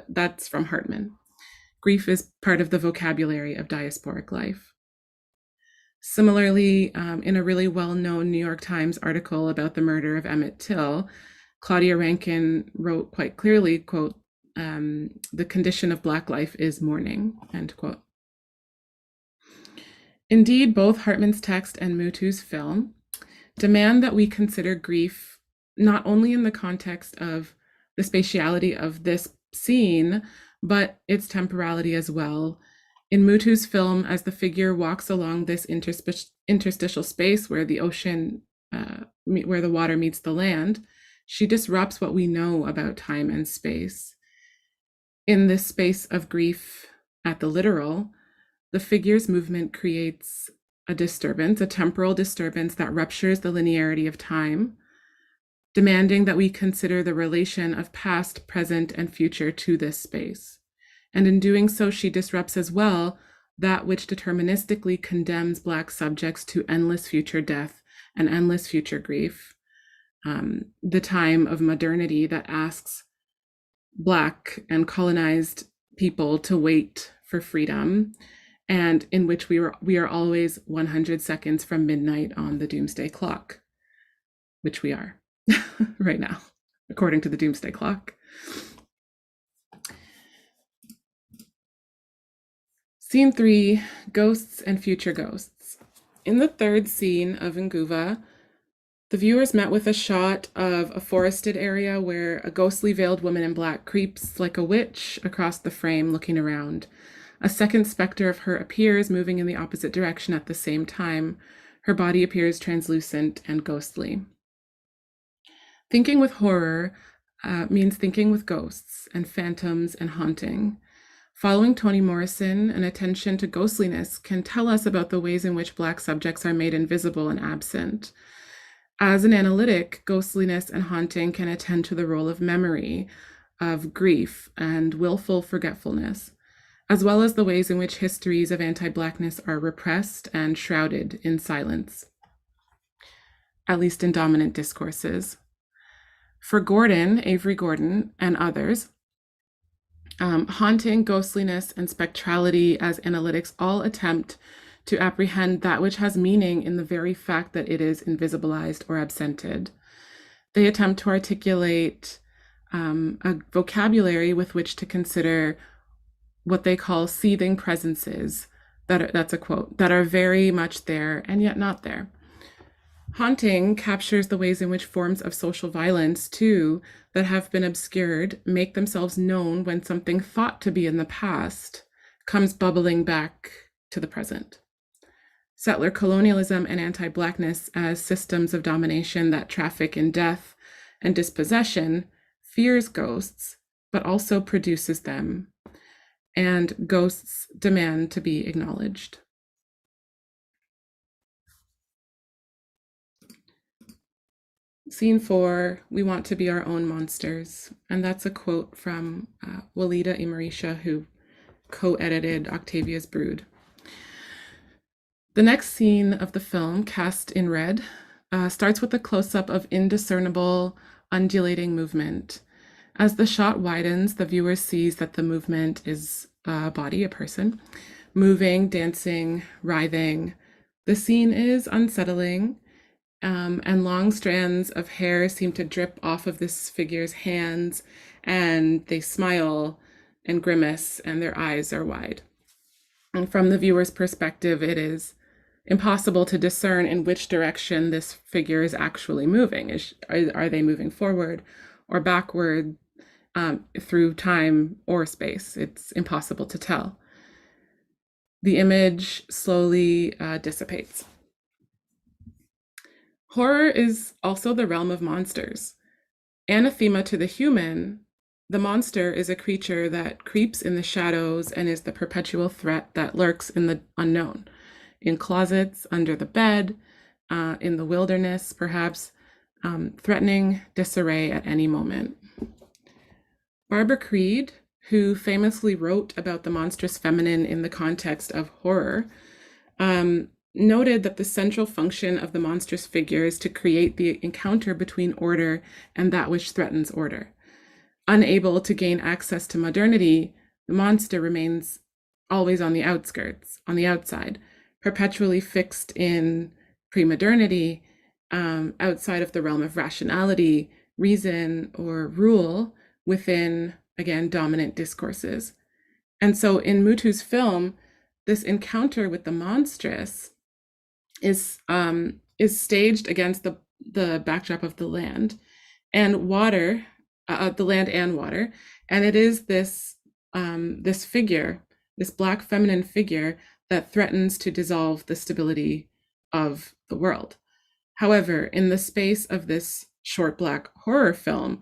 Speaker 3: that's from Hartman. Grief is part of the vocabulary of diasporic life. Similarly, in a really well-known New York Times article about the murder of Emmett Till, Claudia Rankin wrote quite clearly, quote, the condition of Black life is mourning, end quote. Indeed, both Hartman's text and Mutu's film demand that we consider grief not only in the context of the spatiality of this scene, but its temporality as well. In Mutu's film, as the figure walks along this interstitial space where the ocean, where the water meets the land, she disrupts what we know about time and space. In this space of grief at the literal, the figure's movement creates a disturbance, a temporal disturbance that ruptures the linearity of time, demanding that we consider the relation of past, present, and future to this space. And in doing so, she disrupts as well that which deterministically condemns Black subjects to endless future death and endless future grief. The time of modernity that asks Black and colonized people to wait for freedom, and in which we are always 100 seconds from midnight on the doomsday clock, which we are right now, according to the doomsday clock. Scene 3, ghosts and future ghosts. In the third scene of Nguva, the viewers met with a shot of a forested area where a ghostly veiled woman in black creeps like a witch across the frame looking around. A second specter of her appears, moving in the opposite direction at the same time. Her body appears translucent and ghostly. Thinking with horror means thinking with ghosts and phantoms and haunting. Following Toni Morrison, an attention to ghostliness can tell us about the ways in which Black subjects are made invisible and absent. As an analytic, ghostliness and haunting can attend to the role of memory, of grief, and willful forgetfulness, as well as the ways in which histories of anti-Blackness are repressed and shrouded in silence. at least in dominant discourses. For Gordon, Avery Gordon, and others, haunting, ghostliness, and spectrality as analytics all attempt to apprehend that which has meaning in the very fact that it is invisibilized or absented. They attempt to articulate a vocabulary with which to consider what they call seething presences, that's a quote, that are very much there and yet not there. Haunting captures the ways in which forms of social violence, too, that have been obscured, make themselves known when something thought to be in the past comes bubbling back to the present. Settler colonialism and anti-Blackness as systems of domination that traffic in death and dispossession fears ghosts, but also produces them. And ghosts demand to be acknowledged. Scene 4, we want to be our own monsters. And that's a quote from Walida Imarisha, who co-edited Octavia's Brood. The next scene of the film, cast in red, starts with a close-up of indiscernible, undulating movement. As the shot widens, the viewer sees that the movement is a body, a person, moving, dancing, writhing. The scene is unsettling, and long strands of hair seem to drip off of this figure's hands, and they smile and grimace, and their eyes are wide. And from the viewer's perspective, it is impossible to discern in which direction this figure is actually moving. Are they moving forward or backward through time or space? It's impossible to tell. The image slowly dissipates. Horror is also the realm of monsters. Anathema to the human, the monster is a creature that creeps in the shadows and is the perpetual threat that lurks in the unknown, in closets, under the bed, in the wilderness, perhaps, threatening disarray at any moment. Barbara Creed, who famously wrote about the monstrous feminine in the context of horror, noted that the central function of the monstrous figure is to create the encounter between order and that which threatens order. Unable to gain access to modernity, the monster remains always on the outskirts, on the outside, perpetually fixed in pre-modernity, outside of the realm of rationality, reason, or rule within, again, dominant discourses. And so in Mutu's film, this encounter with the monstrous is staged against the backdrop of the land and water, the land and water, and it is this figure, this Black feminine figure, that threatens to dissolve the stability of the world. However, in the space of this short Black horror film,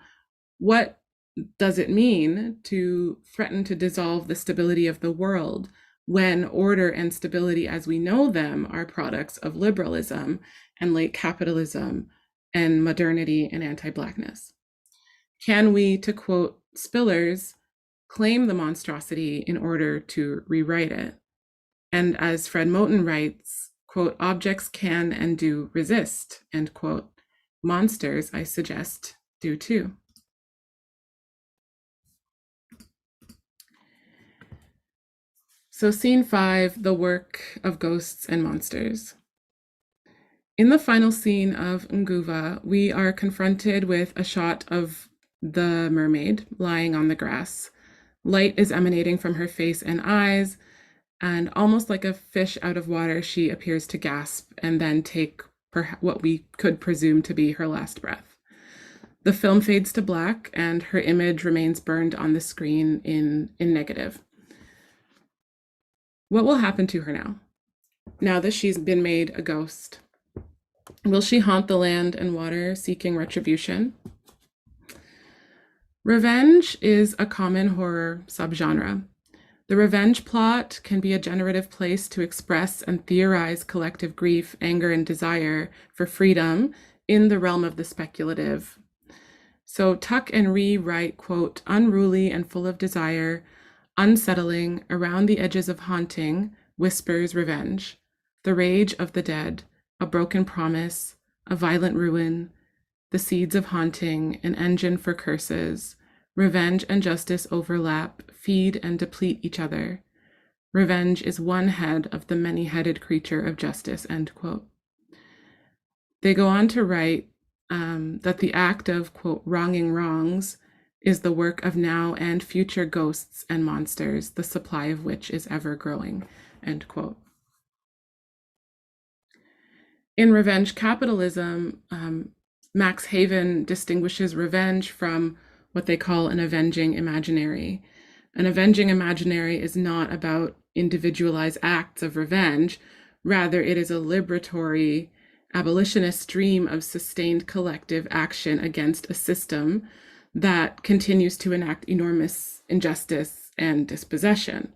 Speaker 3: what does it mean to threaten to dissolve the stability of the world when order and stability as we know them are products of liberalism and late capitalism and modernity and anti-Blackness? Can we, to quote Spillers, claim the monstrosity in order to rewrite it? And as Fred Moten writes, quote, objects can and do resist, end quote. Monsters, I suggest, do too. So scene 5, the work of ghosts and monsters. In the final scene of Nguva, we are confronted with a shot of the mermaid lying on the grass. Light is emanating from her face and eyes, and almost like a fish out of water, she appears to gasp and then take what we could presume to be her last breath. The film fades to black, and her image remains burned on the screen in negative. What will happen to her now that she's been made a ghost? Will she haunt the land and water seeking retribution? Revenge is a common horror subgenre. The revenge plot can be a generative place to express and theorize collective grief, anger, and desire for freedom in the realm of the speculative. So Tuck and Ree write, quote, unruly and full of desire, unsettling, around the edges of haunting, whispers revenge, the rage of the dead, a broken promise, a violent ruin, the seeds of haunting, an engine for curses. Revenge and justice overlap, feed and deplete each other. Revenge is one head of the many-headed creature of justice, end quote. They go on to write that the act of, quote, wronging wrongs is the work of now and future ghosts and monsters, the supply of which is ever growing, end quote. In Revenge Capitalism, Max Haven distinguishes revenge from what they call an avenging imaginary. An avenging imaginary is not about individualized acts of revenge. Rather, it is a liberatory, abolitionist stream of sustained collective action against a system that continues to enact enormous injustice and dispossession.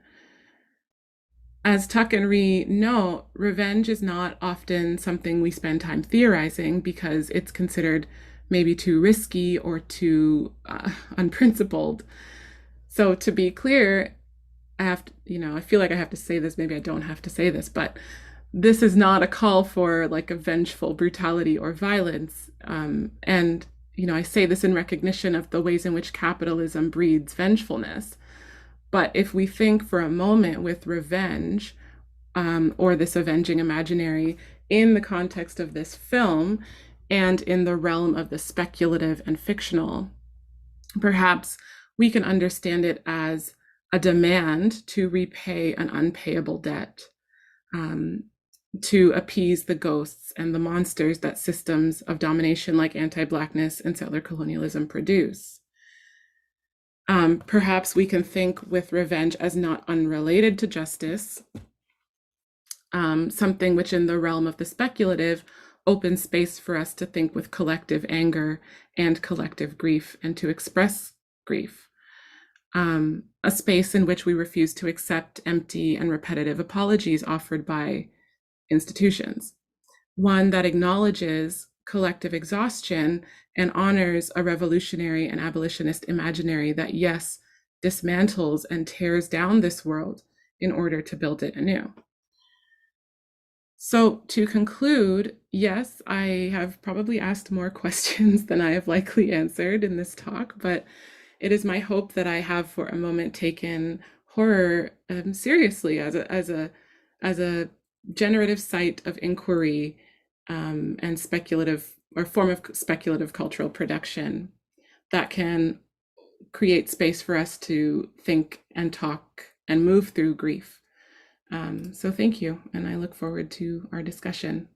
Speaker 3: As Tuck and Ree note, revenge is not often something we spend time theorizing because it's considered maybe too risky or too unprincipled. So to be clear, I feel like I have to say this, maybe I don't have to say this, but this is not a call for like a vengeful brutality or violence. And I say this in recognition of the ways in which capitalism breeds vengefulness. But if we think for a moment with revenge or this avenging imaginary in the context of this film and in the realm of the speculative and fictional, perhaps we can understand it as a demand to repay an unpayable debt, to appease the ghosts and the monsters that systems of domination like anti-Blackness and settler colonialism produce. Perhaps we can think with revenge as not unrelated to justice, something which in the realm of the speculative opens space for us to think with collective anger and collective grief and to express grief, a space in which we refuse to accept empty and repetitive apologies offered by institutions, one that acknowledges collective exhaustion and honors a revolutionary and abolitionist imaginary that, yes, dismantles and tears down this world in order to build it anew. So to conclude, yes, I have probably asked more questions than I have likely answered in this talk, but it is my hope that I have for a moment taken horror seriously as a generative site of inquiry and speculative or form of speculative cultural production that can create space for us to think and talk and move through grief. So thank you, and I look forward to our discussion.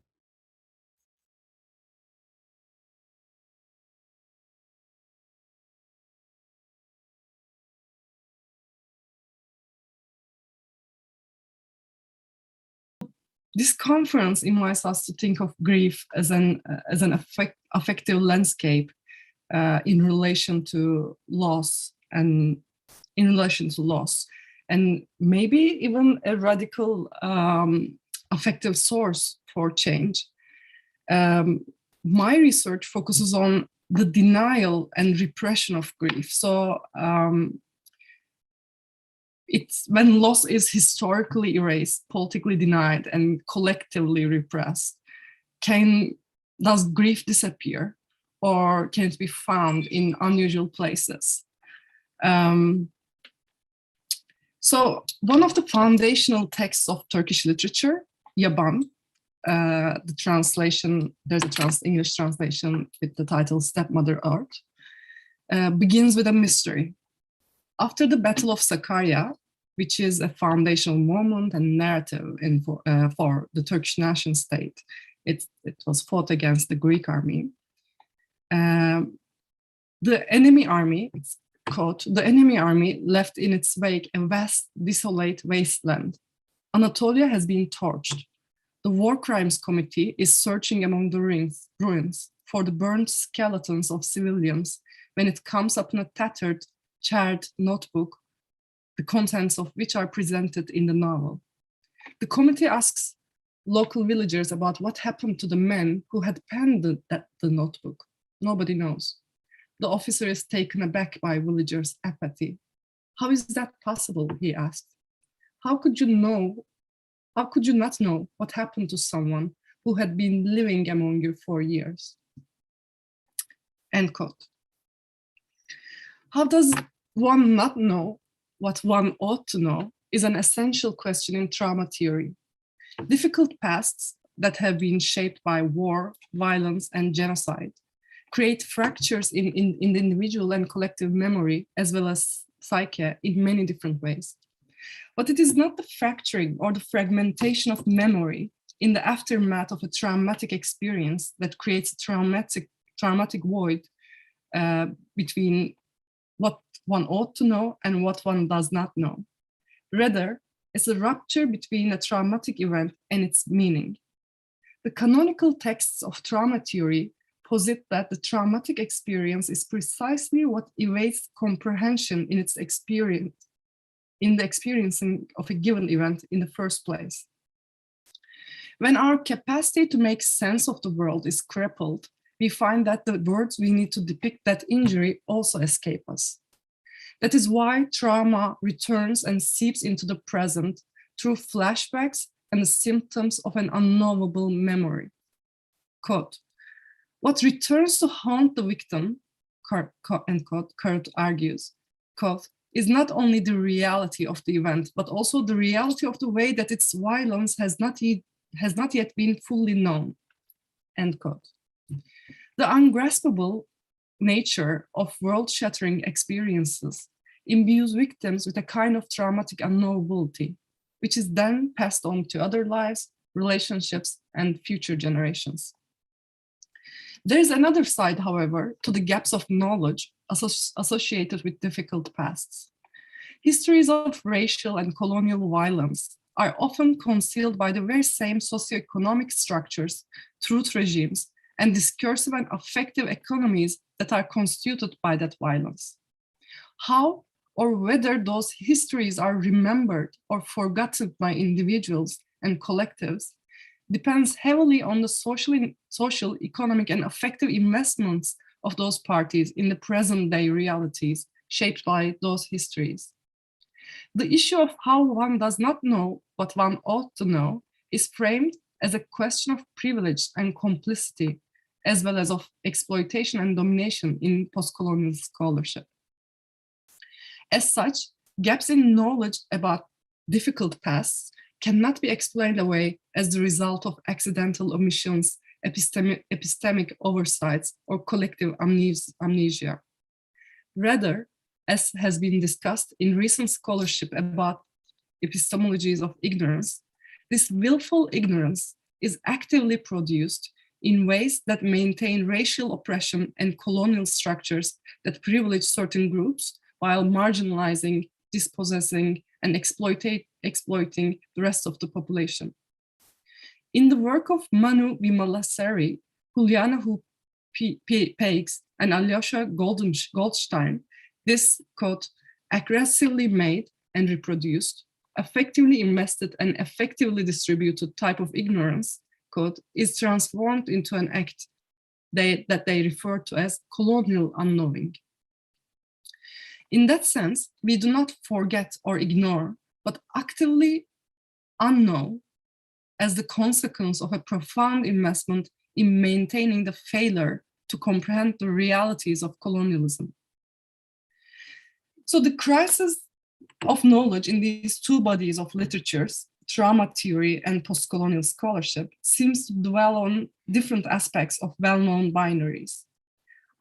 Speaker 4: This conference invites us to think of grief as an affective landscape in relation to loss and maybe even a radical affective source for change. My research focuses on the denial and repression of grief. So it's when loss is historically erased, politically denied, and collectively repressed. Does grief disappear, or can it be found in unusual places? So one of the foundational texts of Turkish literature, Yaban, the translation, there's an English translation with the title Stepmother Earth, begins with a mystery. After the Battle of Sakarya, which is a foundational moment and narrative for the Turkish nation state, it was fought against the Greek army. The enemy army, it's quote, the enemy army left in its wake a vast, desolate wasteland. Anatolia has been torched. The War Crimes Committee is searching among the ruins for the burned skeletons of civilians when it comes upon a tattered, charred notebook, the contents of which are presented in the novel. The committee asks local villagers about what happened to the men who had penned the notebook. Nobody knows. The officer is taken aback by villagers' apathy. How is that possible, he asked. How could you not know what happened to someone who had been living among you for years. End quote. How does one not know what one ought to know is an essential question in trauma theory. Difficult pasts that have been shaped by war, violence, and genocide create fractures in the individual and collective memory, as well as psyche, in many different ways. But it is not the fracturing or the fragmentation of memory in the aftermath of a traumatic experience that creates a traumatic void between what one ought to know and what one does not know. Rather, it's a rupture between a traumatic event and its meaning. The canonical texts of trauma theory posit that the traumatic experience is precisely what evades comprehension in its experience, in the experiencing of a given event in the first place. When our capacity to make sense of the world is crippled, we find that the words we need to depict that injury also escape us. That is why trauma returns and seeps into the present through flashbacks and the symptoms of an unknowable memory. Quote, what returns to haunt the victim, end quote, Kurt argues, quote, is not only the reality of the event, but also the reality of the way that its violence has not yet been fully known, end quote. The ungraspable nature of world-shattering experiences imbues victims with a kind of traumatic unknowability, which is then passed on to other lives, relationships, and future generations. There is another side, however, to the gaps of knowledge associated with difficult pasts. Histories of racial and colonial violence are often concealed by the very same socioeconomic structures, truth regimes, and discursive and affective economies that are constituted by that violence. How or whether those histories are remembered or forgotten by individuals and collectives depends heavily on the social, economic, and affective investments of those parties in the present-day realities shaped by those histories. The issue of how one does not know what one ought to know is framed as a question of privilege and complicity, as well as of exploitation and domination in post-colonial scholarship. As such, gaps in knowledge about difficult pasts cannot be explained away as the result of accidental omissions, epistemic oversights, or collective amnesia. Rather, as has been discussed in recent scholarship about epistemologies of ignorance, this willful ignorance is actively produced in ways that maintain racial oppression and colonial structures that privilege certain groups while marginalizing, dispossessing, and exploiting the rest of the population. In the work of Manu Vimalasari, Juliana Peix, and Alyosha Goldstein, this, quote, aggressively made and reproduced, effectively invested and effectively distributed type of ignorance, quote, is transformed into an act that they refer to as colonial unknowing. In that sense, we do not forget or ignore, but actively unknow as the consequence of a profound investment in maintaining the failure to comprehend the realities of colonialism. So the crisis of knowledge in these two bodies of literatures, trauma theory and post-colonial scholarship, seems to dwell on different aspects of well-known binaries.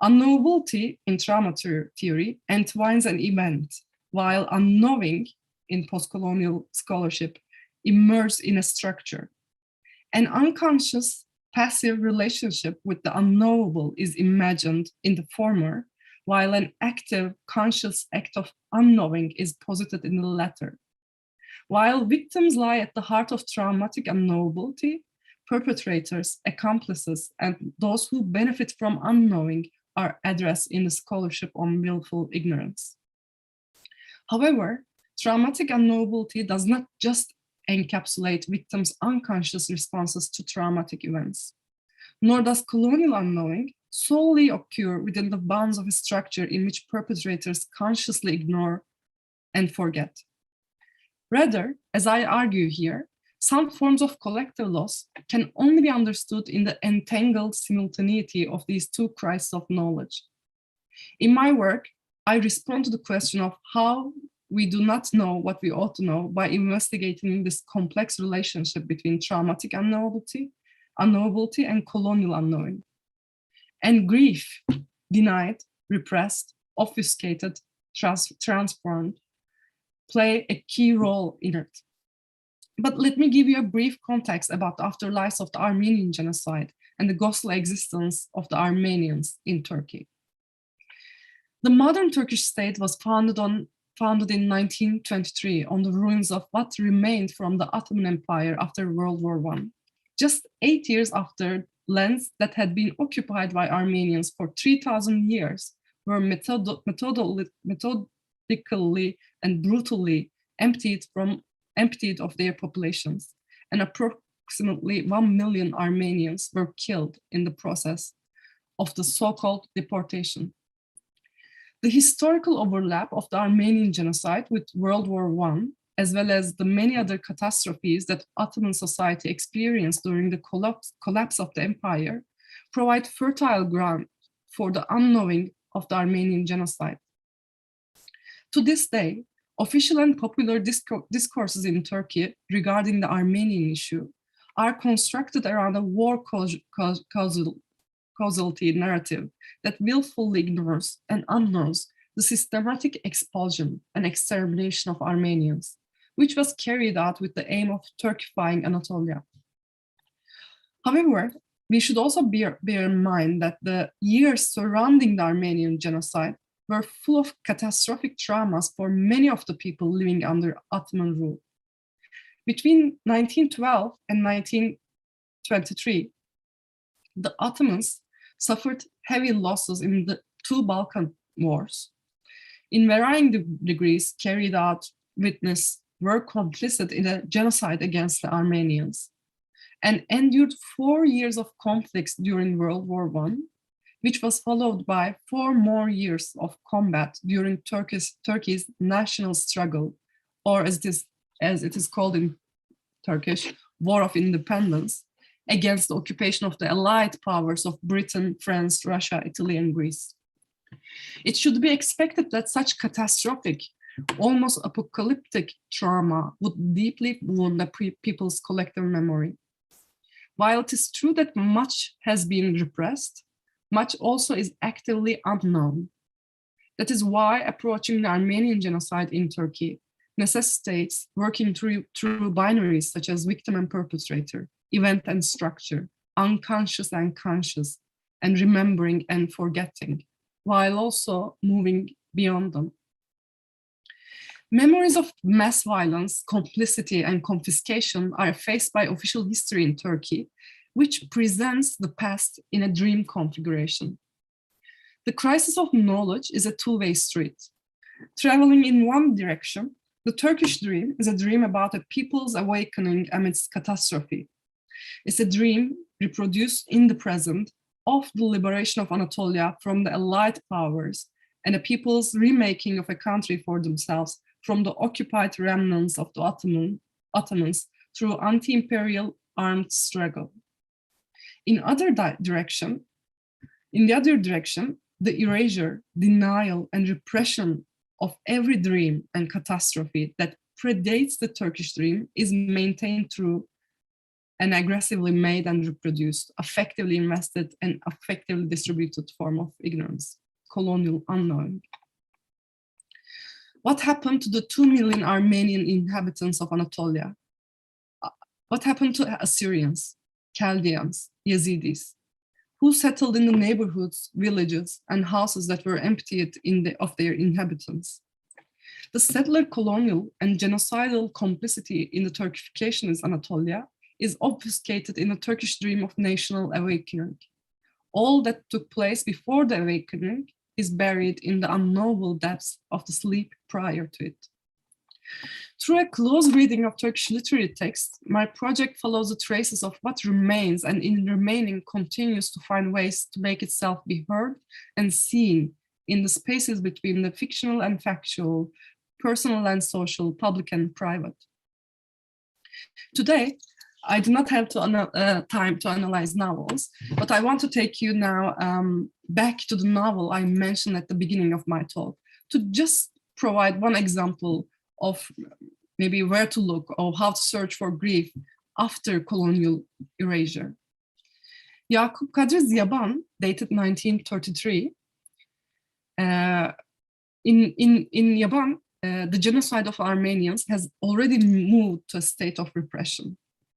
Speaker 4: Unknowability in trauma theory entwines an event, while unknowing in post-colonial scholarship immerse in a structure. An unconscious, passive relationship with the unknowable is imagined in the former, while an active, conscious act of unknowing is posited in the latter. While victims lie at the heart of traumatic unknowability, perpetrators, accomplices, and those who benefit from unknowing are addressed in the scholarship on willful ignorance. However, traumatic unknowability does not just encapsulate victims' unconscious responses to traumatic events, nor does colonial unknowing solely occur within the bounds of a structure in which perpetrators consciously ignore and forget. Rather, as I argue here, Some forms of collective loss can only be understood in the entangled simultaneity of these two crises of knowledge. In my work, I respond to the question of how we do not know what we ought to know by investigating this complex relationship between traumatic unknowability and colonial unknowing. And grief, denied, repressed, obfuscated, transformed, play a key role in it. But let me give you a brief context about the afterlives of the Armenian genocide and the ghostly existence of the Armenians in Turkey. The modern Turkish state was founded in 1923 on the ruins of what remained from the Ottoman Empire after World War I. Just 8 years after lands that had been occupied by Armenians for 3,000 years were methodically and brutally emptied of their populations, and approximately 1 million Armenians were killed in the process of the so-called deportation. The historical overlap of the Armenian genocide with World War I, as well as the many other catastrophes that Ottoman society experienced during the collapse of the empire, provide fertile ground for the unknowing of the Armenian genocide. To this day, official and popular discourses in Turkey regarding the Armenian issue are constructed around a war causality narrative that willfully ignores and unknows the systematic expulsion and extermination of Armenians, which was carried out with the aim of Turkifying Anatolia. However, we should also bear in mind that the years surrounding the Armenian genocide were full of catastrophic traumas for many of the people living under Ottoman rule. Between 1912 and 1923, the Ottomans suffered heavy losses in the two Balkan wars. In varying degrees carried out, were complicit in a genocide against the Armenians, and endured 4 years of conflicts during World War I, which was followed by 4 more years of combat during Turkey's national struggle, or as it is called in Turkish, War of Independence, against the occupation of the allied powers of Britain, France, Russia, Italy, and Greece. It should be expected that such catastrophic, almost apocalyptic trauma would deeply wound the people's collective memory. While it is true that much has been repressed, much also is actively unknown. That is why approaching the Armenian genocide in Turkey necessitates working through binaries such as victim and perpetrator, event and structure, unconscious and conscious, and remembering and forgetting, while also moving beyond them. Memories of mass violence, complicity, and confiscation are faced by official history in Turkey, which presents the past in a dream configuration. The crisis of knowledge is a two-way street. Traveling in one direction, the Turkish dream is a dream about a people's awakening amidst catastrophe. It's a dream reproduced in the present of the liberation of Anatolia from the allied powers and a people's remaking of a country for themselves from the occupied remnants of the Ottomans through anti-imperial armed struggle. In the other direction, the erasure, denial, and repression of every dream and catastrophe that predates the Turkish dream is maintained through an aggressively made and reproduced, affectively invested, and affectively distributed form of ignorance, colonial unknowing. What happened to the 2 million Armenian inhabitants of Anatolia? What happened to Assyrians, Chaldeans, Yazidis, who settled in the neighborhoods, villages, and houses that were emptied of their inhabitants? The settler colonial and genocidal complicity in the Turkification of Anatolia is obfuscated in the Turkish dream of national awakening. All that took place before the awakening is buried in the unknowable depths of the sleep prior to it. Through a close reading of Turkish literary texts, my project follows the traces of what remains and in remaining continues to find ways to make itself be heard and seen in the spaces between the fictional and factual, personal and social, public and private. Today, I do not have time to analyze novels, but I want to take you now back to the novel I mentioned at the beginning of my talk, to just provide one example of maybe where to look or how to search for grief after colonial erasure. Yakup Kadri's Yaban, dated 1933. In Yaban, the genocide of Armenians has already moved to a state of repression.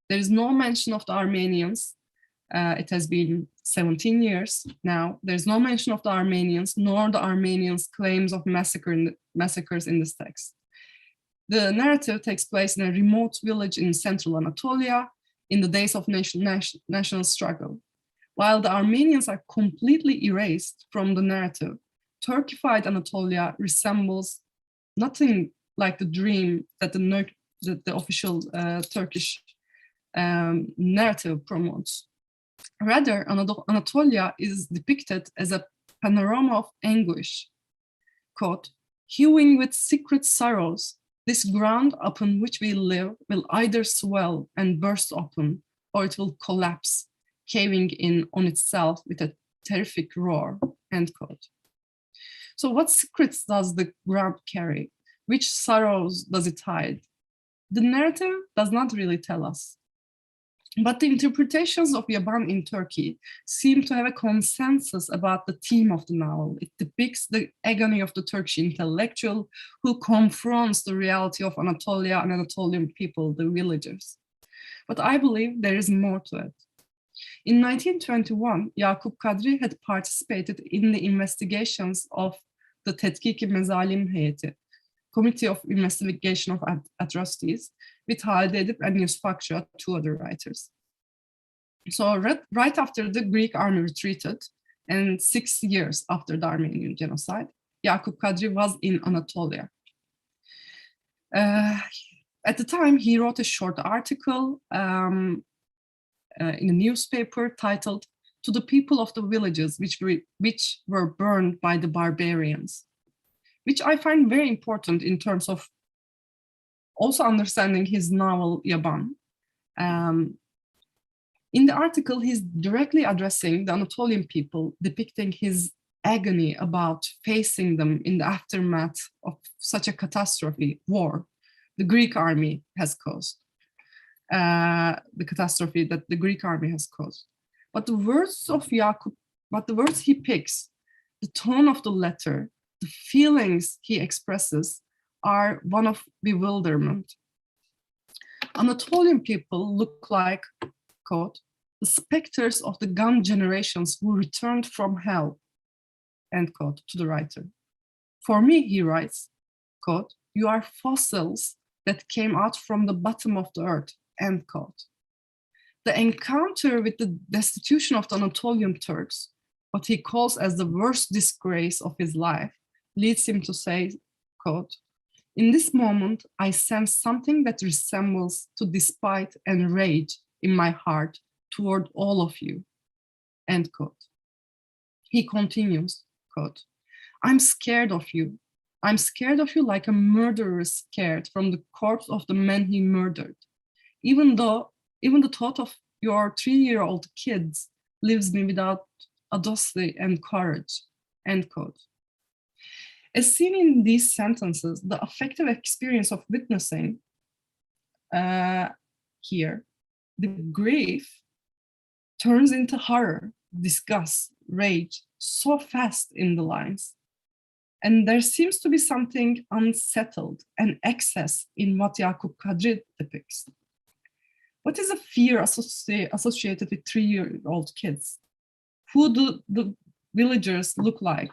Speaker 4: There is no mention of the Armenians. It has been 17 years now. There's no mention of the Armenians, nor the Armenians' claims of massacres in this text. The narrative takes place in a remote village in central Anatolia in the days of national struggle. While the Armenians are completely erased from the narrative, Turkified Anatolia resembles nothing like the dream that the official Turkish narrative promotes. Rather, Anatolia is depicted as a panorama of anguish. Quote, hewing with secret sorrows, this ground upon which we live will either swell and burst open, or it will collapse, caving in on itself with a terrific roar, end quote. So what secrets does the ground carry? Which sorrows does it hide? The narrative does not really tell us. But the interpretations of Yaban in Turkey seem to have a consensus about the theme of the novel. It depicts the agony of the Turkish intellectual who confronts the reality of Anatolia and Anatolian people, the villagers. But I believe there is more to it. In 1921, Yakup Kadri had participated in the investigations of the Tetkik-i Mezalim Heyeti, Committee of Investigation of Atrocities, with Halide Edip and Yusuf Akçaa, two other writers. So right after the Greek army retreated, and 6 years after the Armenian genocide, Yakup Kadri was in Anatolia. At the time, he wrote a short article in a newspaper titled "To the People of the Villages which were Burned by the Barbarians," which I find very important in terms of also understanding his novel Yaban. In the article, he's directly addressing the Anatolian people, depicting his agony about facing them in the aftermath of such a catastrophe, war, the Greek army has caused, the catastrophe that the Greek army has caused. But the words of Yakup, but the words he picks, the tone of the letter, the feelings he expresses are one of bewilderment. Anatolian people look like, quote, the specters of the gone generations who returned from hell, end quote, to the writer. For me, he writes, quote, you are fossils that came out from the bottom of the earth, end quote. The encounter with the destitution of the Anatolian Turks, what he calls as the worst disgrace of his life, leads him to say, quote, in this moment, I sense something that resembles to despite and rage in my heart toward all of you, end quote. He continues, quote, I'm scared of you. I'm scared of you like a murderer is scared from the corpse of the man he murdered. Even the thought of your 3-year-old kids leaves me without audacity and courage, end quote. As seen in these sentences, the affective experience of witnessing here, the grief turns into horror, disgust, rage, so fast in the lines. And there seems to be something unsettled and excess in what Yakup Kadri depicts. What is a fear associated with 3-year-old kids? Who do the villagers look like?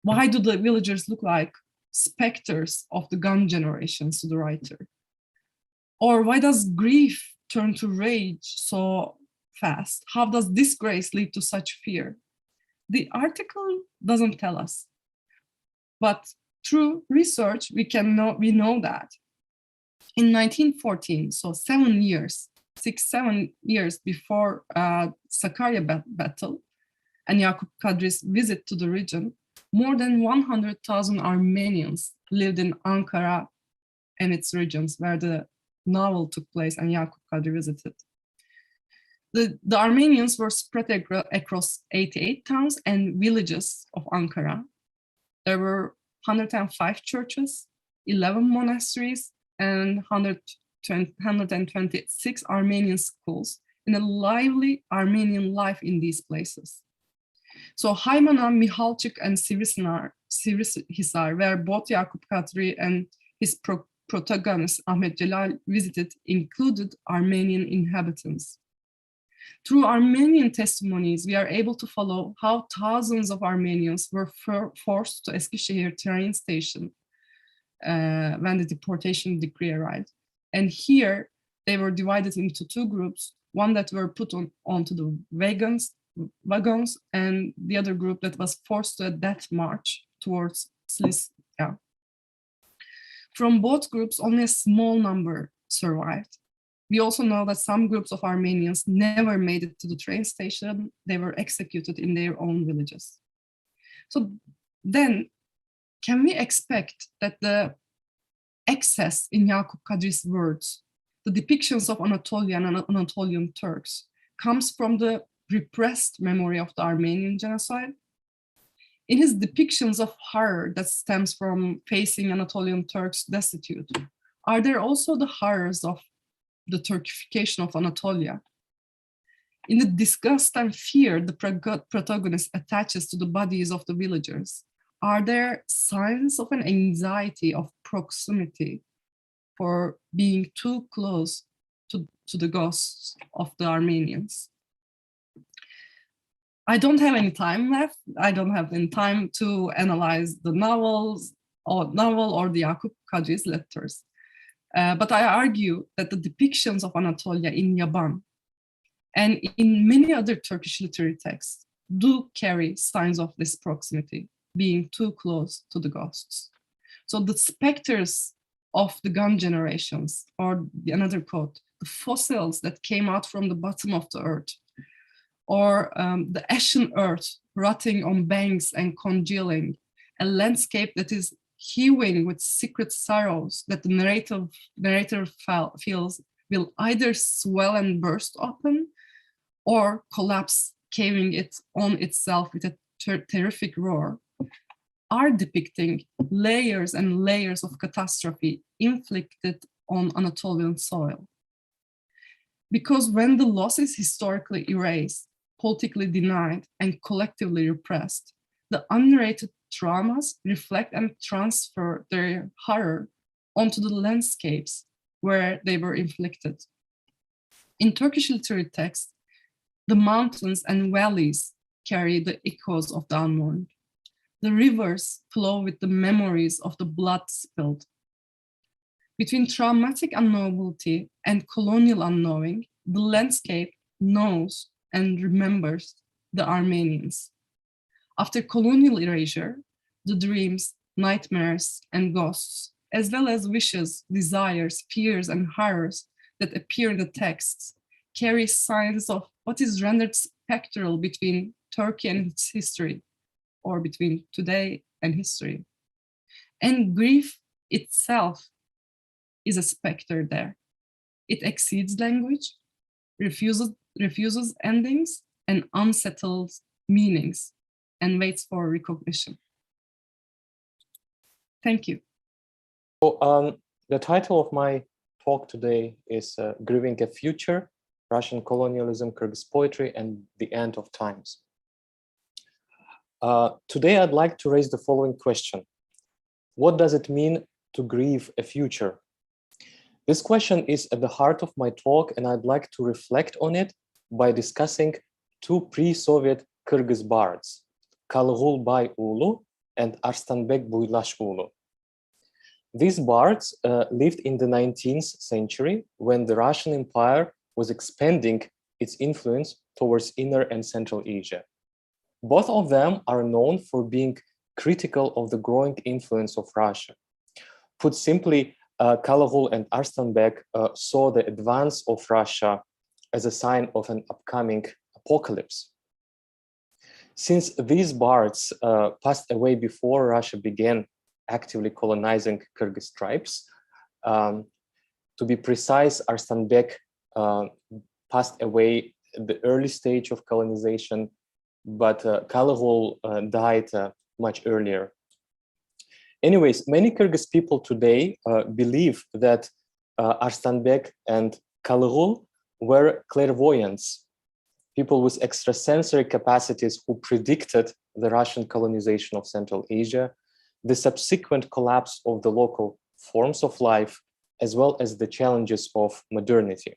Speaker 4: Why do the villagers look like specters of the gone generations to the writer? Or why does grief turn to rage so fast? How does disgrace lead to such fear? The article doesn't tell us. But through research, we know that. In 1914, so 7 years, 6-7 years before Sakarya battle and Yakup Kadri's visit to the region, more than 100,000 Armenians lived in Ankara and its regions where the novel took place and Yakup Kadri visited. The Armenians were spread across 88 towns and villages of Ankara. There were 105 churches, 11 monasteries, and 126 Armenian schools, and a lively Armenian life in these places. So Haymana, Mihalchik, and Sivrihisar, where both Yakup Kadri and his protagonist Ahmet Celal visited, included Armenian inhabitants. Through Armenian testimonies, we are able to follow how thousands of Armenians were forced to Eskişehir train station when the deportation decree arrived. And here they were divided into two groups, one that were put onto the wagons, and the other group that was forced to a death march towards Silistra. From both groups, only a small number survived. We also know that some groups of Armenians never made it to the train station. They were executed in their own villages. So then, can we expect that the excess in Yakup Kadri's words, the depictions of Anatolian and Anatolian Turks, comes from the repressed memory of the Armenian genocide? In his depictions of horror that stems from facing Anatolian Turks destitute, are there also the horrors of the Turkification of Anatolia? In the disgust and fear the protagonist attaches to the bodies of the villagers, are there signs of an anxiety of proximity for being too close to the ghosts of the Armenians? I don't have any time left. I don't have any time to analyze the novel or the Yakup Kadri's letters. But I argue that the depictions of Anatolia in Yaban and in many other Turkish literary texts do carry signs of this proximity, being too close to the ghosts. So the specters of the gun generations, or another quote, the fossils that came out from the bottom of the earth, or the ashen earth rotting on banks and congealing, a landscape that is hewing with secret sorrows that the narrator feels will either swell and burst open or collapse, caving it on itself with a terrific roar, are depicting layers and layers of catastrophe inflicted on Anatolian soil. Because when the loss is historically erased, politically denied, and collectively repressed, the unnarrated traumas reflect and transfer their horror onto the landscapes where they were inflicted. In Turkish literary texts, the mountains and valleys carry the echoes of the unmourned. The rivers flow with the memories of the blood spilled. Between traumatic unknowability and colonial unknowing, the landscape knows and remembers the Armenians. After colonial erasure, the dreams, nightmares, and ghosts, as well as wishes, desires, fears, and horrors that appear in the texts, carry signs of what is rendered spectral between Turkey and its history, or between today and history. And grief itself is a specter there. It exceeds language, refuses endings, and unsettles meanings, and waits for recognition. Thank you.
Speaker 5: So, the title of my talk today is Grieving a Future, Russian Colonialism, Kyrgyz Poetry, and the End of Times. Today, I'd like to raise the following question. What does it mean to grieve a future? This question is at the heart of my talk, and I'd like to reflect on it by discussing two pre-Soviet Kyrgyz bards, Kalğulbay Ulu and Arslanbek Buylash Ulu. These bards lived in the 19th century when the Russian Empire was expanding its influence towards Inner and Central Asia. Both of them are known for being critical of the growing influence of Russia. Put simply, Kalğul and Arslanbek saw the advance of Russia as a sign of an upcoming apocalypse. Since these bards passed away before Russia began actively colonizing Kyrgyz tribes, To be precise, Arslanbek passed away at the early stage of colonization, but Kalıgul died much earlier. Anyways, many Kyrgyz people today believe that Arslanbek and Kalıgul were clairvoyants, people with extrasensory capacities who predicted the Russian colonization of Central Asia, the subsequent collapse of the local forms of life, as well as the challenges of modernity.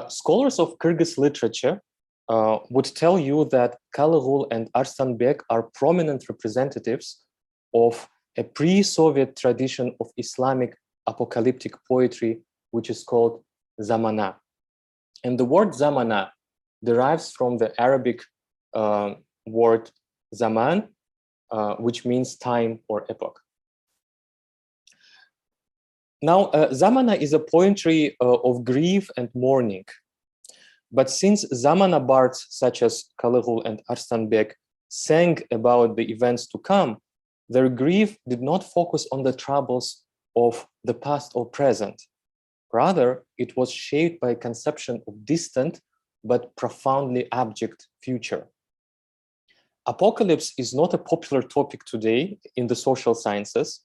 Speaker 5: Scholars of Kyrgyz literature would tell you that Kalıgul and Arslanbek are prominent representatives of a pre-Soviet tradition of Islamic apocalyptic poetry, which is called zamana. And the word zamana derives from the Arabic word zaman, which means time or epoch. Now, zamana is a poetry of grief and mourning. But since zamana bards such as Kalıgul and Arslanbek sang about the events to come, their grief did not focus on the troubles of the past or present. Rather, it was shaped by a conception of distant but profoundly abject future. Apocalypse is not a popular topic today in the social sciences,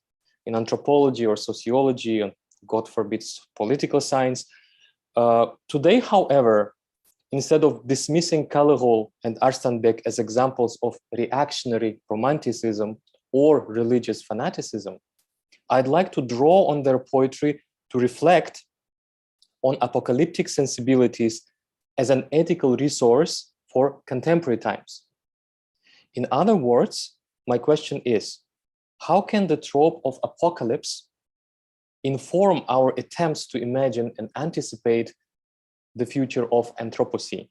Speaker 5: in anthropology or sociology, and God forbid, political science. Today, however, instead of dismissing Kalıgul and Arslanbek as examples of reactionary romanticism or religious fanaticism, I'd like to draw on their poetry to reflect on apocalyptic sensibilities as an ethical resource for contemporary times. In other words, my question is, how can the trope of apocalypse inform our attempts to imagine and anticipate the future of Anthropocene?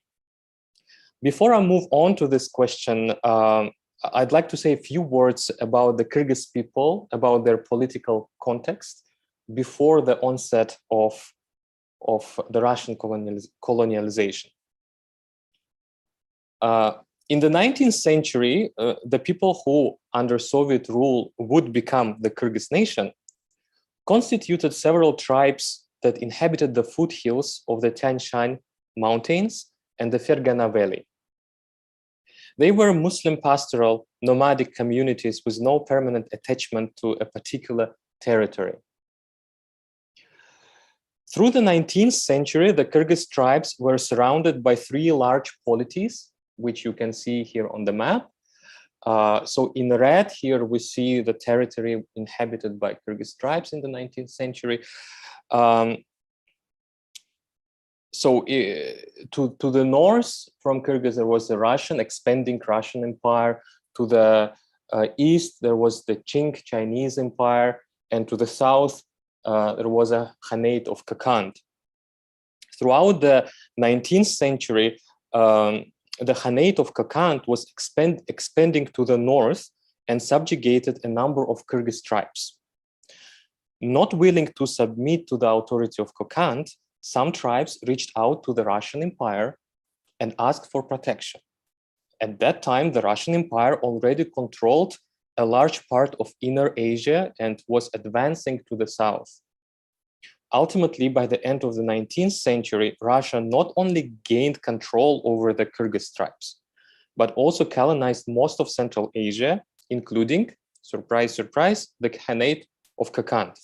Speaker 5: Before I move on to this question, I'd like to say a few words about the Kyrgyz people, about their political context before the onset of the Russian colonialization. In the 19th century, the people who, under Soviet rule, would become the Kyrgyz nation constituted several tribes that inhabited the foothills of the Tian Shan Mountains and the Fergana Valley. They were Muslim pastoral nomadic communities with no permanent attachment to a particular territory. Through the 19th century, the Kyrgyz tribes were surrounded by three large polities, which you can see here on the map. So in red here, we see the territory inhabited by Kyrgyz tribes in the 19th century. So to the north from Kyrgyz, there was the expanding Russian Empire. To the east, there was the Qing Chinese Empire. And to the south, there was a Khanate of Kakand. Throughout the 19th century, the Khanate of Kakand was expanding to the north and subjugated a number of Kyrgyz tribes. Not willing to submit to the authority of Kakand, some tribes reached out to the Russian Empire and asked for protection. At that time, the Russian Empire already controlled a large part of Inner Asia and was advancing to the south. Ultimately, by the end of the 19th century, Russia not only gained control over the Kyrgyz tribes, but also colonized most of Central Asia, including, surprise, surprise, the Khanate of Kakand.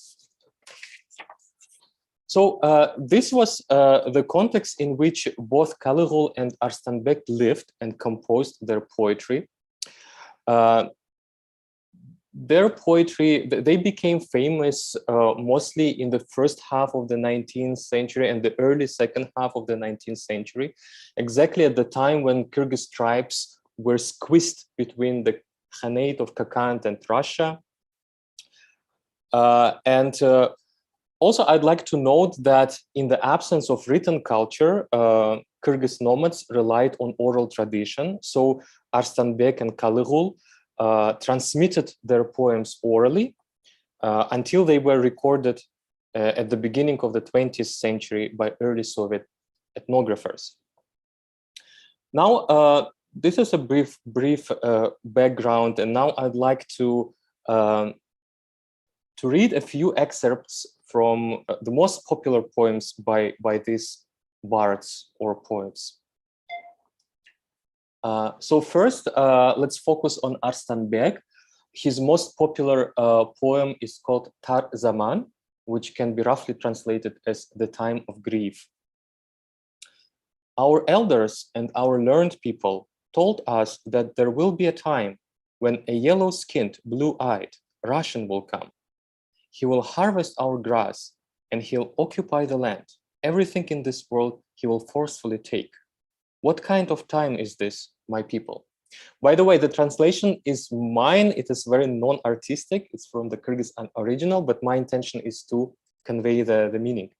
Speaker 5: So this was the context in which both Kalıgul and Arslanbek lived and composed their poetry. Their poetry, they became famous mostly in the first half of the 19th century and the early second half of the 19th century, exactly at the time when Kyrgyz tribes were squeezed between the Khanate of Kakand and Russia. Also, I'd like to note that in the absence of written culture, Kyrgyz nomads relied on oral tradition. So Arslanbek and Kalıgul transmitted their poems orally until they were recorded at the beginning of the 20th century by early Soviet ethnographers. Now, this is a brief background, and now I'd like to read a few excerpts from the most popular poems by these bards or poets. So first, let's focus on Arslan Beg. His most popular poem is called Tar Zaman, which can be roughly translated as the time of grief. Our elders and our learned people told us that there will be a time when a yellow-skinned, blue-eyed Russian will come. He will harvest our grass and he'll occupy the land. Everything in this world he will forcefully take. What kind of time is this, my people? By the way, the translation is mine. It is very non-artistic. It's from the Kyrgyz original, but my intention is to convey the meaning.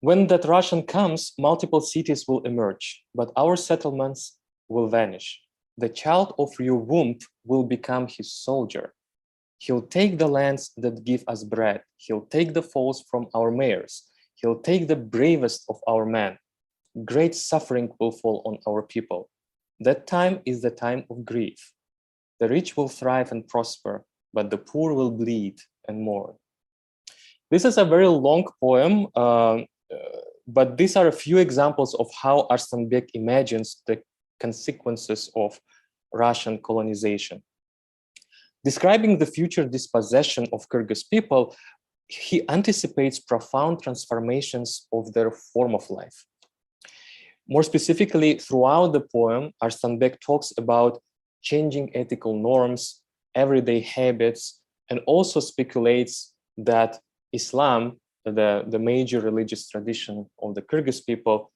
Speaker 5: When that Russian comes, multiple cities will emerge, but our settlements will vanish. The child of your womb will become his soldier. He'll take the lands that give us bread. He'll take the foals from our mayors. He'll take the bravest of our men. Great suffering will fall on our people. That time is the time of grief. The rich will thrive and prosper, but the poor will bleed and mourn. This is a very long poem, but these are a few examples of how Arslan Beg imagines the consequences of Russian colonization. Describing the future dispossession of Kyrgyz people, he anticipates profound transformations of their form of life. More specifically, throughout the poem, Arslan Beg talks about changing ethical norms, everyday habits, and also speculates that Islam, the major religious tradition of the Kyrgyz people,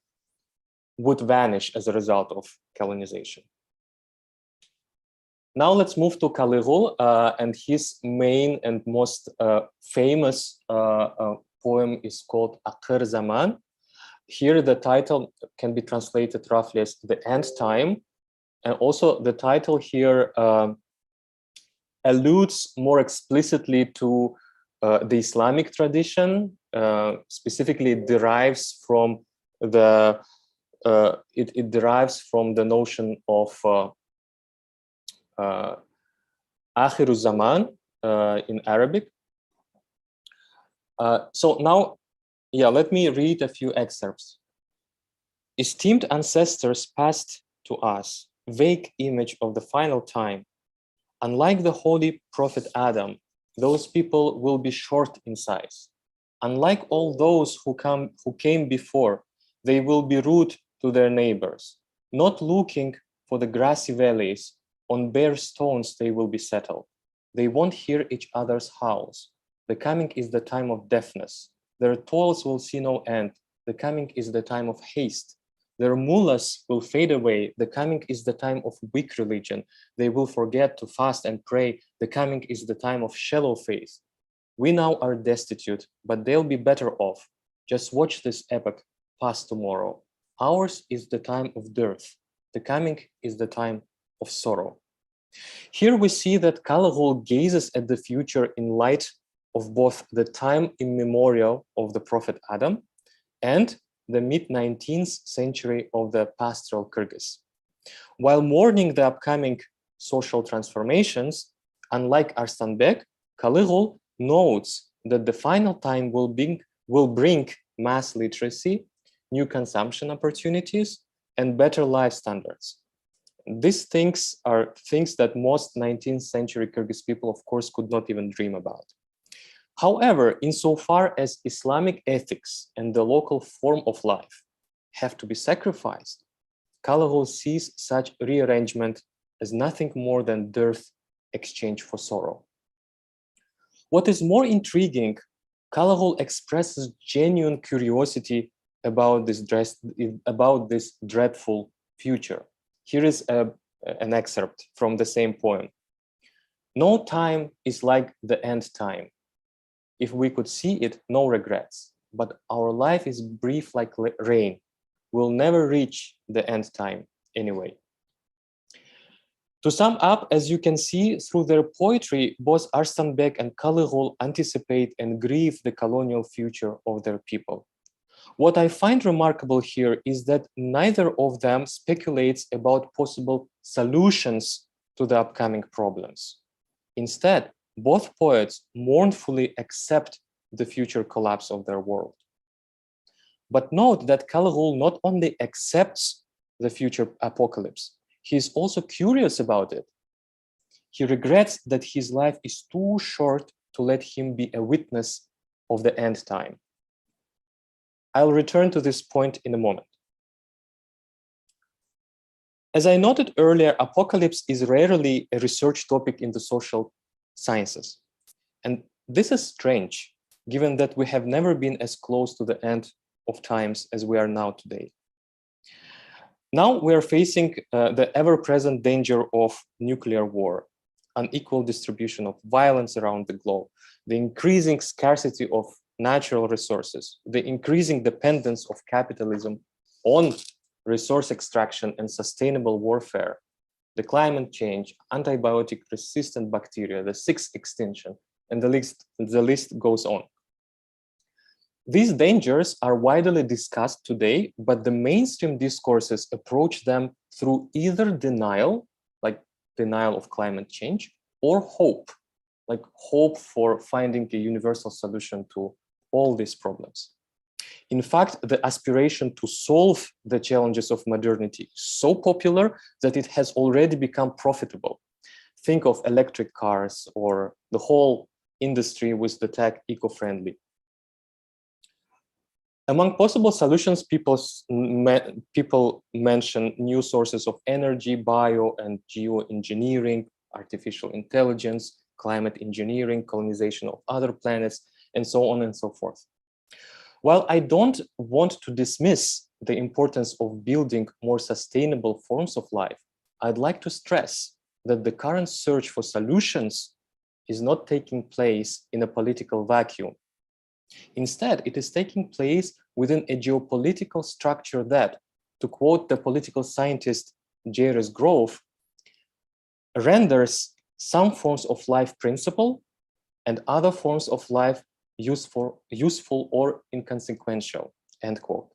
Speaker 5: would vanish as a result of colonization. Now let's move to Kaligul, and his main and most famous poem is called Akhir Zaman. Here the title can be translated roughly as the end time, and also the title here alludes more explicitly to the Islamic tradition. Specifically, it derives from the notion of Akhiru Zaman in Arabic. So now, let me read a few excerpts. Esteemed ancestors passed to us vague image of the final time. Unlike the holy prophet Adam, those people will be short in size. Unlike all those who came before, they will be rude to their neighbors, not looking for the grassy valleys. On bare stones they will be settled. They won't hear each other's howls. The coming is the time of deafness. Their toils will see no end. The coming is the time of haste. Their mullahs will fade away. The coming is the time of weak religion. They will forget to fast and pray. The coming is the time of shallow faith. We now are destitute, but they'll be better off. Just watch this epoch pass tomorrow. Ours is the time of dearth. The coming is the time of sorrow. Here we see that Kaligul gazes at the future in light of both the time immemorial of the prophet Adam and the mid-19th century of the pastoral Kyrgyz. While mourning the upcoming social transformations, unlike Arslan Beg, Kaligul notes that the final time will bring mass literacy, new consumption opportunities, and better life standards. These things are things that most 19th century Kyrgyz people, of course, could not even dream about. However, insofar as Islamic ethics and the local form of life have to be sacrificed, Kaligul sees such rearrangement as nothing more than dearth exchanged for sorrow. What is more intriguing, Kaligul expresses genuine curiosity about this dreadful future. Here is an excerpt from the same poem. No time is like the end time. If we could see it, no regrets. But our life is brief like rain. We'll never reach the end time anyway. To sum up, as you can see through their poetry, both Arslan Beg and Kaligul anticipate and grieve the colonial future of their people. What I find remarkable here is that neither of them speculates about possible solutions to the upcoming problems. Instead, both poets mournfully accept the future collapse of their world. But note that Caligul not only accepts the future apocalypse, he is also curious about it. He regrets that his life is too short to let him be a witness of the end time. I'll return to this point in a moment. As I noted earlier, apocalypse is rarely a research topic in the social sciences. And this is strange, given that we have never been as close to the end of times as we are now today. Now we are facing the ever-present danger of nuclear war, unequal distribution of violence around the globe, the increasing scarcity of natural resources, the increasing dependence of capitalism on resource extraction and sustainable warfare, the climate change, antibiotic-resistant bacteria, the sixth extinction, and the list goes on. These dangers are widely discussed today, but the mainstream discourses approach them through either denial, like denial of climate change, or hope, like hope for finding a universal solution to all these problems. In fact, the aspiration to solve the challenges of modernity is so popular that it has already become profitable. Think of electric cars or the whole industry with the tag eco-friendly. Among possible solutions, people mention new sources of energy, bio and geoengineering, artificial intelligence, climate engineering, colonization of other planets, and so on and so forth. While I don't want to dismiss the importance of building more sustainable forms of life, I'd like to stress that the current search for solutions is not taking place in a political vacuum. Instead, it is taking place within a geopolitical structure that, to quote the political scientist Jairus Grove, renders some forms of life principal and other forms of life useful or inconsequential, end quote.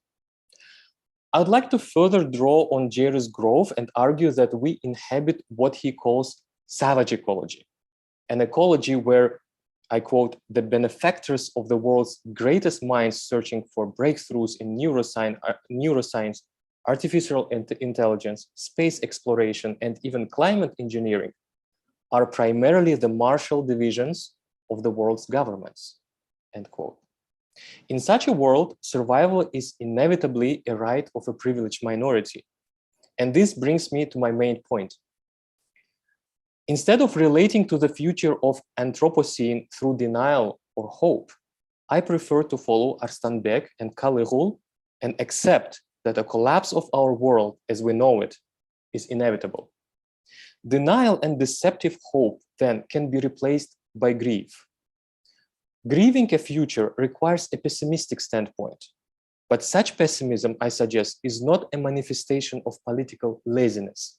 Speaker 5: I'd like to further draw on Jairus Grove and argue that we inhabit what he calls savage ecology, an ecology where, I quote, the benefactors of the world's greatest minds searching for breakthroughs in neuroscience, artificial intelligence, space exploration, and even climate engineering are primarily the martial divisions of the world's governments, end quote. In such a world, survival is inevitably a right of a privileged minority. And this brings me to my main point. Instead of relating to the future of Anthropocene through denial or hope, I prefer to follow Arslan Beg and Caligul and accept that a collapse of our world as we know it is inevitable. Denial and deceptive hope then can be replaced by grief. Grieving a future requires a pessimistic standpoint, but such pessimism, I suggest, is not a manifestation of political laziness.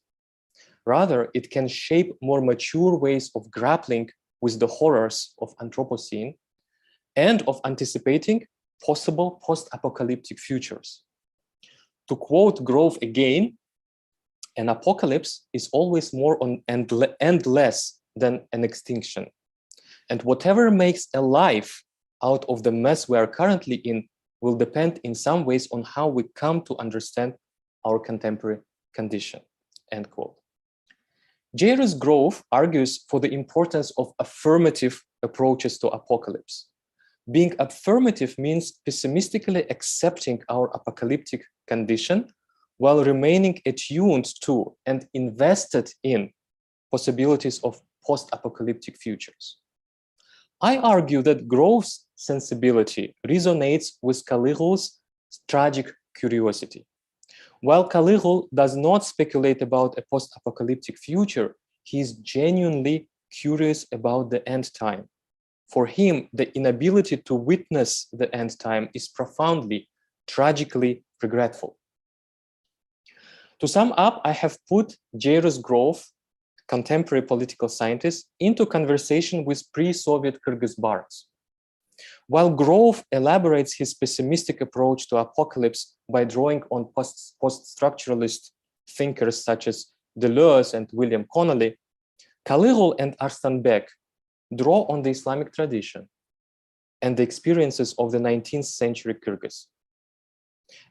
Speaker 5: Rather, it can shape more mature ways of grappling with the horrors of Anthropocene and of anticipating possible post-apocalyptic futures. To quote Grove again, an apocalypse is always more and less than an extinction. And whatever makes a life out of the mess we are currently in will depend in some ways on how we come to understand our contemporary condition, end quote. Jairus Grove argues for the importance of affirmative approaches to apocalypse. Being affirmative means pessimistically accepting our apocalyptic condition while remaining attuned to and invested in possibilities of post-apocalyptic futures. I argue that Grove's sensibility resonates with Caligul's tragic curiosity. While Caligul does not speculate about a post-apocalyptic future, he is genuinely curious about the end time. For him, the inability to witness the end time is profoundly, tragically regretful. To sum up, I have put Jairus Grove, contemporary political scientist, into conversation with pre-Soviet Kyrgyz bards. While Grove elaborates his pessimistic approach to apocalypse by drawing on post-structuralist thinkers such as Deleuze and William Connolly, Caligul and Arslan Beg draw on the Islamic tradition and the experiences of the 19th century Kyrgyz.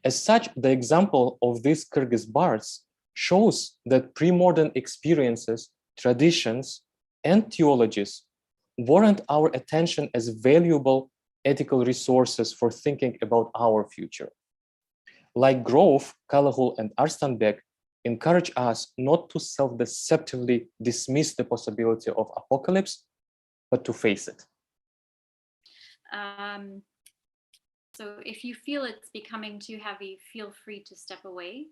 Speaker 5: As such, the example of these Kyrgyz bards shows that pre-modern experiences, traditions, and theologies warrant our attention as valuable ethical resources for thinking about our future. Like Grove, Kalahul, and Arstanbek encourage us not to self-deceptively dismiss the possibility of apocalypse, but to face it.
Speaker 6: So if you feel it's becoming too heavy, feel free to step away.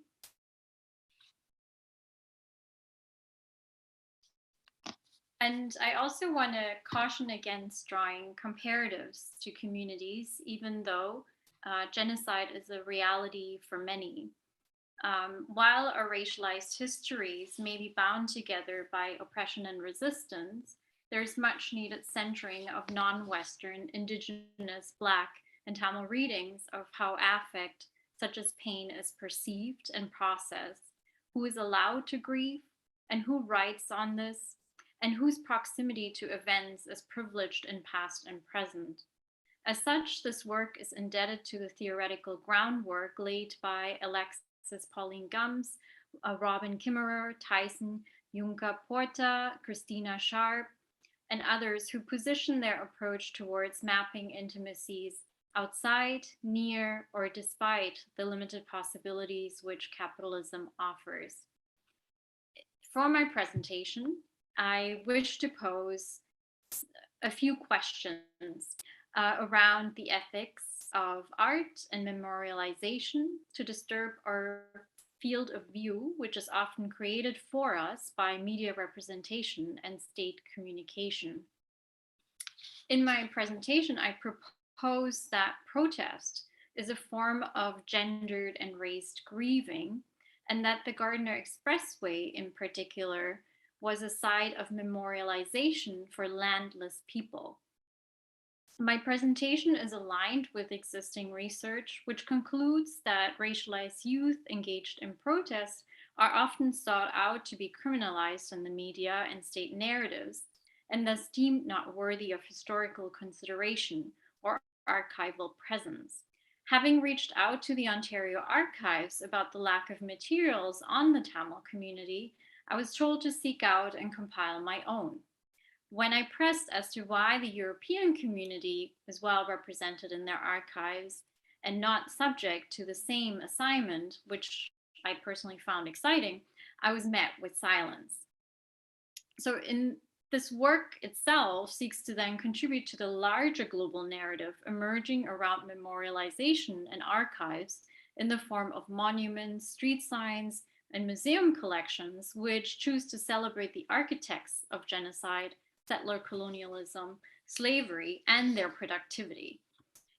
Speaker 6: And I also want to caution against drawing comparatives to communities, even though genocide is a reality for many. While our racialized histories may be bound together by oppression and resistance, there's much needed centering of non-Western, indigenous, Black, and Tamil readings of how affect, such as pain, is perceived and processed, who is allowed to grieve, and who writes on this, and whose proximity to events is privileged in past and present. As such, this work is indebted to the theoretical groundwork laid by Alexis Pauline Gumbs, Robin Kimmerer, Tyson Juncker Porta, Christina Sharp, and others who position their approach towards mapping intimacies outside, near, or despite the limited possibilities which capitalism offers. For my presentation, I wish to pose a few questions around the ethics of art and memorialization to disturb our field of view, which is often created for us by media representation and state communication. In my presentation, I propose that protest is a form of gendered and raced grieving, and that the Gardner Expressway in particular was a site of memorialization for landless people. My presentation is aligned with existing research, which concludes that racialized youth engaged in protest are often sought out to be criminalized in the media and state narratives, and thus deemed not worthy of historical consideration or archival presence. Having reached out to the Ontario Archives about the lack of materials on the Tamil community, I was told to seek out and compile my own. When I pressed as to why the European community is well represented in their archives and not subject to the same assignment, which I personally found exciting, I was met with silence. So in this work itself seeks to then contribute to the larger global narrative emerging around memorialization and archives in the form of monuments, street signs, and museum collections, which choose to celebrate the architects of genocide, settler colonialism, slavery, and their productivity.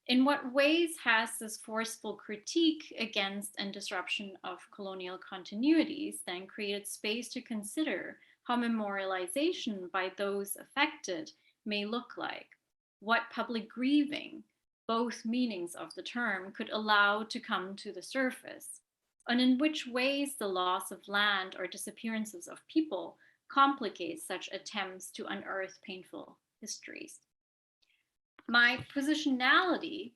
Speaker 6: In what ways has this forceful critique against and disruption of colonial continuities then created space to consider how memorialization by those affected may look like? What public grieving, both meanings of the term, could allow to come to the surface? And in which ways the loss of land or disappearances of people complicate such attempts to unearth painful histories. My positionality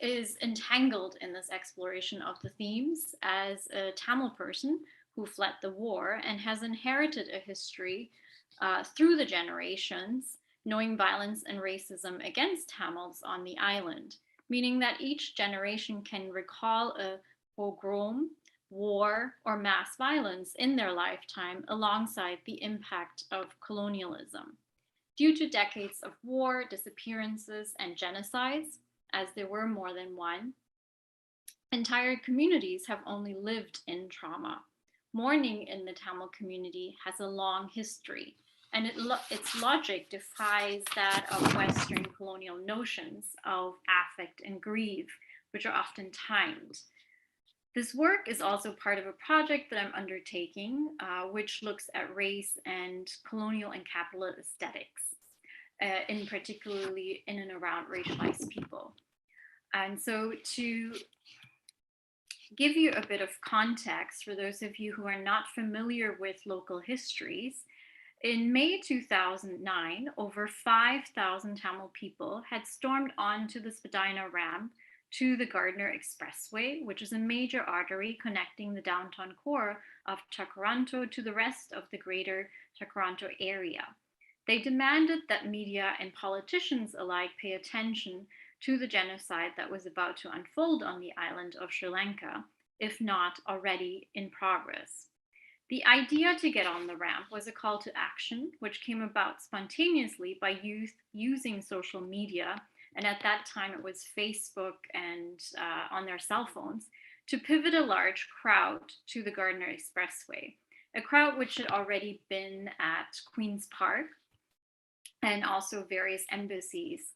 Speaker 6: is entangled in this exploration of the themes as a Tamil person who fled the war and has inherited a history through the generations, knowing violence and racism against Tamils on the island, meaning that each generation can recall a pogrom, war, or mass violence in their lifetime alongside the impact of colonialism. Due to decades of war, disappearances, and genocides, as there were more than one, entire communities have only lived in trauma. Mourning in the Tamil community has a long history, and its logic defies that of Western colonial notions of affect and grief, which are often timed. This work is also part of a project that I'm undertaking, which looks at race and colonial and capitalist aesthetics, in particularly in and around racialized people. And so to give you a bit of context for those of you who are not familiar with local histories, In May 2009, over 5,000 Tamil people had stormed onto the Spadina ramp to the Gardner Expressway, which is a major artery connecting the downtown core of Chakranto to the rest of the greater Chakranto area. They demanded that media and politicians alike pay attention to the genocide that was about to unfold on the island of Sri Lanka, if not already in progress. The idea to get on the ramp was a call to action, which came about spontaneously by youth using social media, and at that time it was Facebook and on their cell phones, to pivot a large crowd to the Gardner Expressway, a crowd which had already been at Queen's Park and also various embassies,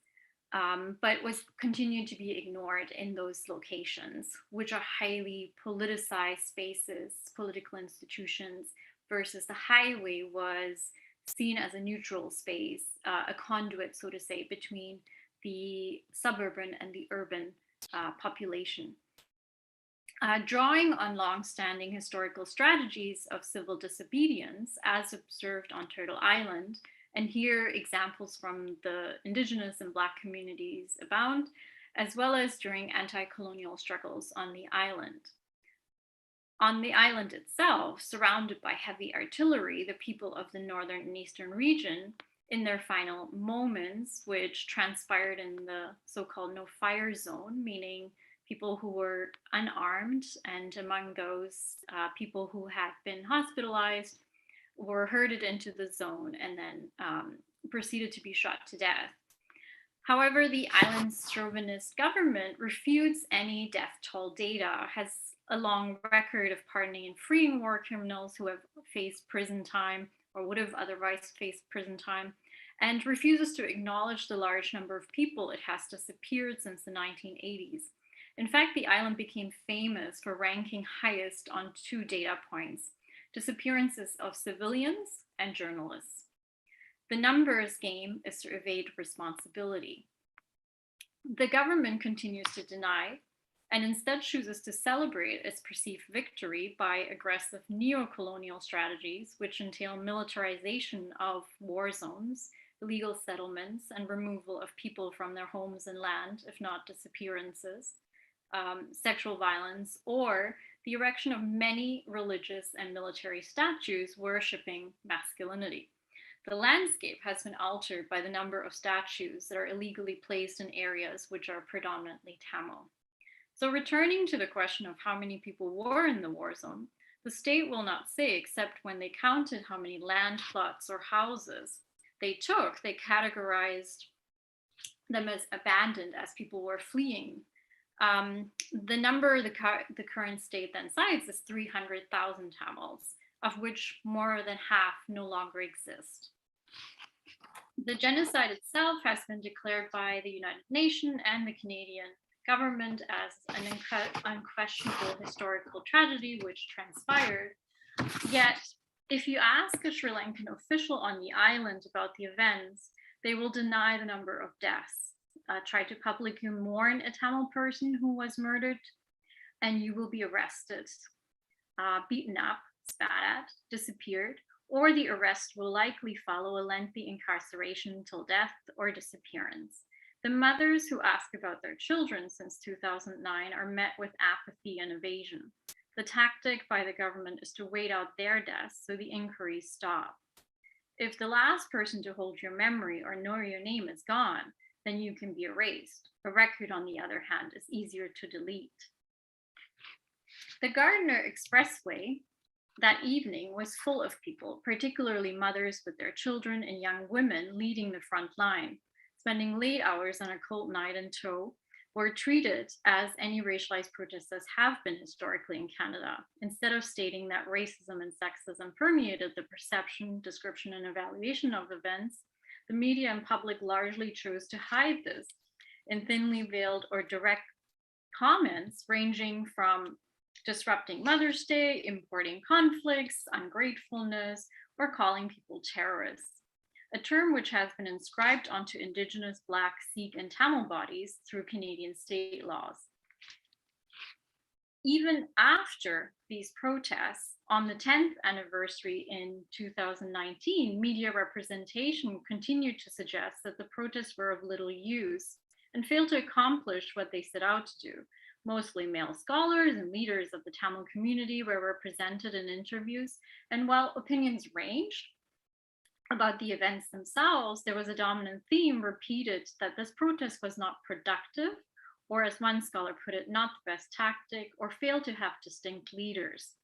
Speaker 6: but was continued to be ignored in those locations, which are highly politicized spaces, political institutions, versus the highway was seen as a neutral space, a conduit, so to say, between the suburban and the urban population. Drawing on long-standing historical strategies of civil disobedience, as observed on Turtle Island, and here examples from the indigenous and Black communities abound, as well as during anti-colonial struggles on the island. On the island itself, surrounded by heavy artillery, the people of the northern and eastern region, in their final moments, which transpired in the so-called no-fire zone, meaning people who were unarmed, and among those people who had been hospitalized, were herded into the zone and then proceeded to be shot to death. However, the island's chauvinist government refutes any death toll data, has a long record of pardoning and freeing war criminals who have faced prison time or would have otherwise faced prison time, and refuses to acknowledge the large number of people it has disappeared since the 1980s. In fact, the island became famous for ranking highest on two data points: disappearances of civilians and journalists. The numbers game is to evade responsibility. The government continues to deny and instead chooses to celebrate its perceived victory by aggressive neo-colonial strategies, which entail militarization of war zones, illegal settlements, and removal of people from their homes and land, if not disappearances, sexual violence, or the erection of many religious and military statues worshiping masculinity. The landscape has been altered by the number of statues that are illegally placed in areas which are predominantly Tamil. So returning to the question of how many people were in the war zone, the state will not say, except when they counted how many land plots or houses they took, they categorized them as abandoned, as people were fleeing. The number the current state then cites is 300,000 Tamils, of which more than half no longer exist. The genocide itself has been declared by the United Nations and the Canadian government as an unquestionable historical tragedy which transpired. Yet, if you ask a Sri Lankan official on the island about the events, they will deny the number of deaths. Try to publicly mourn a Tamil person who was murdered, and you will be arrested, beaten up, spat at, disappeared, or the arrest will likely follow a lengthy incarceration until death or disappearance. The mothers who ask about their children since 2009 are met with apathy and evasion. The tactic by the government is to wait out their deaths so the inquiries stop. If the last person to hold your memory or know your name is gone, then you can be erased. A record, on the other hand, is easier to delete. The Gardner Expressway that evening was full of people, particularly mothers with their children and young women leading the front line. Spending late hours on a cold night in tow, were treated as any racialized protesters have been historically in Canada. Instead of stating that racism and sexism permeated the perception, description, and evaluation of events, the media and public largely chose to hide this in thinly veiled or direct comments ranging from disrupting Mother's Day, importing conflicts, ungratefulness, or calling people terrorists, a term which has been inscribed onto Indigenous, Black, Sikh, and Tamil bodies through Canadian state laws. Even after these protests, On the 10th anniversary in 2019, media representation continued to suggest that the protests were of little use and failed to accomplish what they set out to do. Mostly male scholars and leaders of the Tamil community were represented in interviews, and while opinions ranged about the events themselves, there was a dominant theme repeated that this protest was not productive, or as one scholar put it, not the best tactic, or failed to have distinct leaders.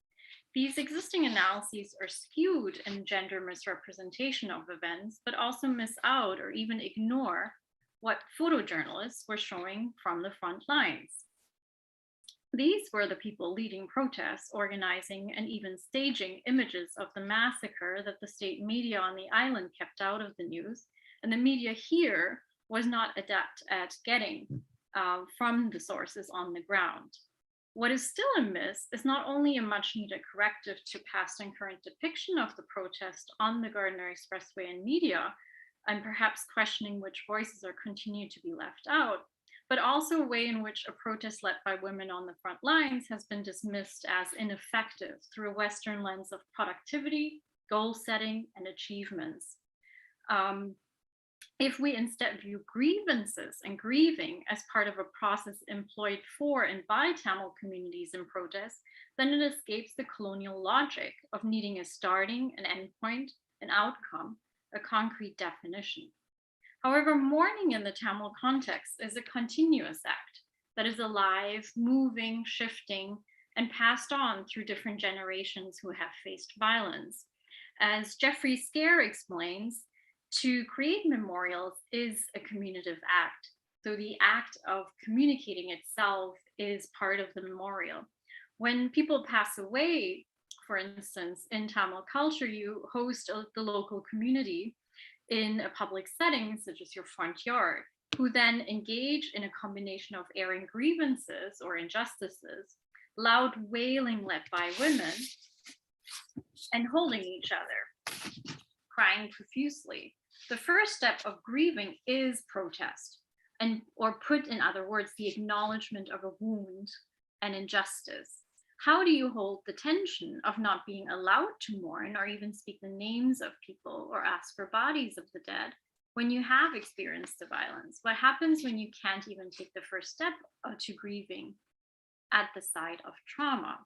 Speaker 6: These existing analyses are skewed in gender misrepresentation of events, but also miss out or even ignore what photojournalists were showing from the front lines. These were the people leading protests, organizing, and even staging images of the massacre that the state media on the island kept out of the news, and the media here was not adept at getting from the sources on the ground. What is still amiss is not only a much needed corrective to past and current depiction of the protest on the Gardiner Expressway in media, and perhaps questioning which voices are continued to be left out, but also a way in which a protest led by women on the front lines has been dismissed as ineffective through a Western lens of productivity, goal setting, and achievements. If we instead view grievances and grieving as part of a process employed for and by Tamil communities in protest, then it escapes the colonial logic of needing a starting, an endpoint, an outcome, a concrete definition. However, mourning in the Tamil context is a continuous act that is alive, moving, shifting, and passed on through different generations who have faced violence. As Jeffrey Scare explains, to create memorials is a communicative act. So the act of communicating itself is part of the memorial. When people pass away, for instance, in Tamil culture, you host the local community in a public setting, such as your front yard, who then engage in a combination of airing grievances or injustices, loud wailing led by women, and holding each other, crying profusely. The first step of grieving is protest, or put in other words, the acknowledgement of a wound and injustice. How do you hold the tension of not being allowed to mourn or even speak the names of people or ask for bodies of the dead when you have experienced the violence? What happens when you can't even take the first step to grieving at the site of trauma?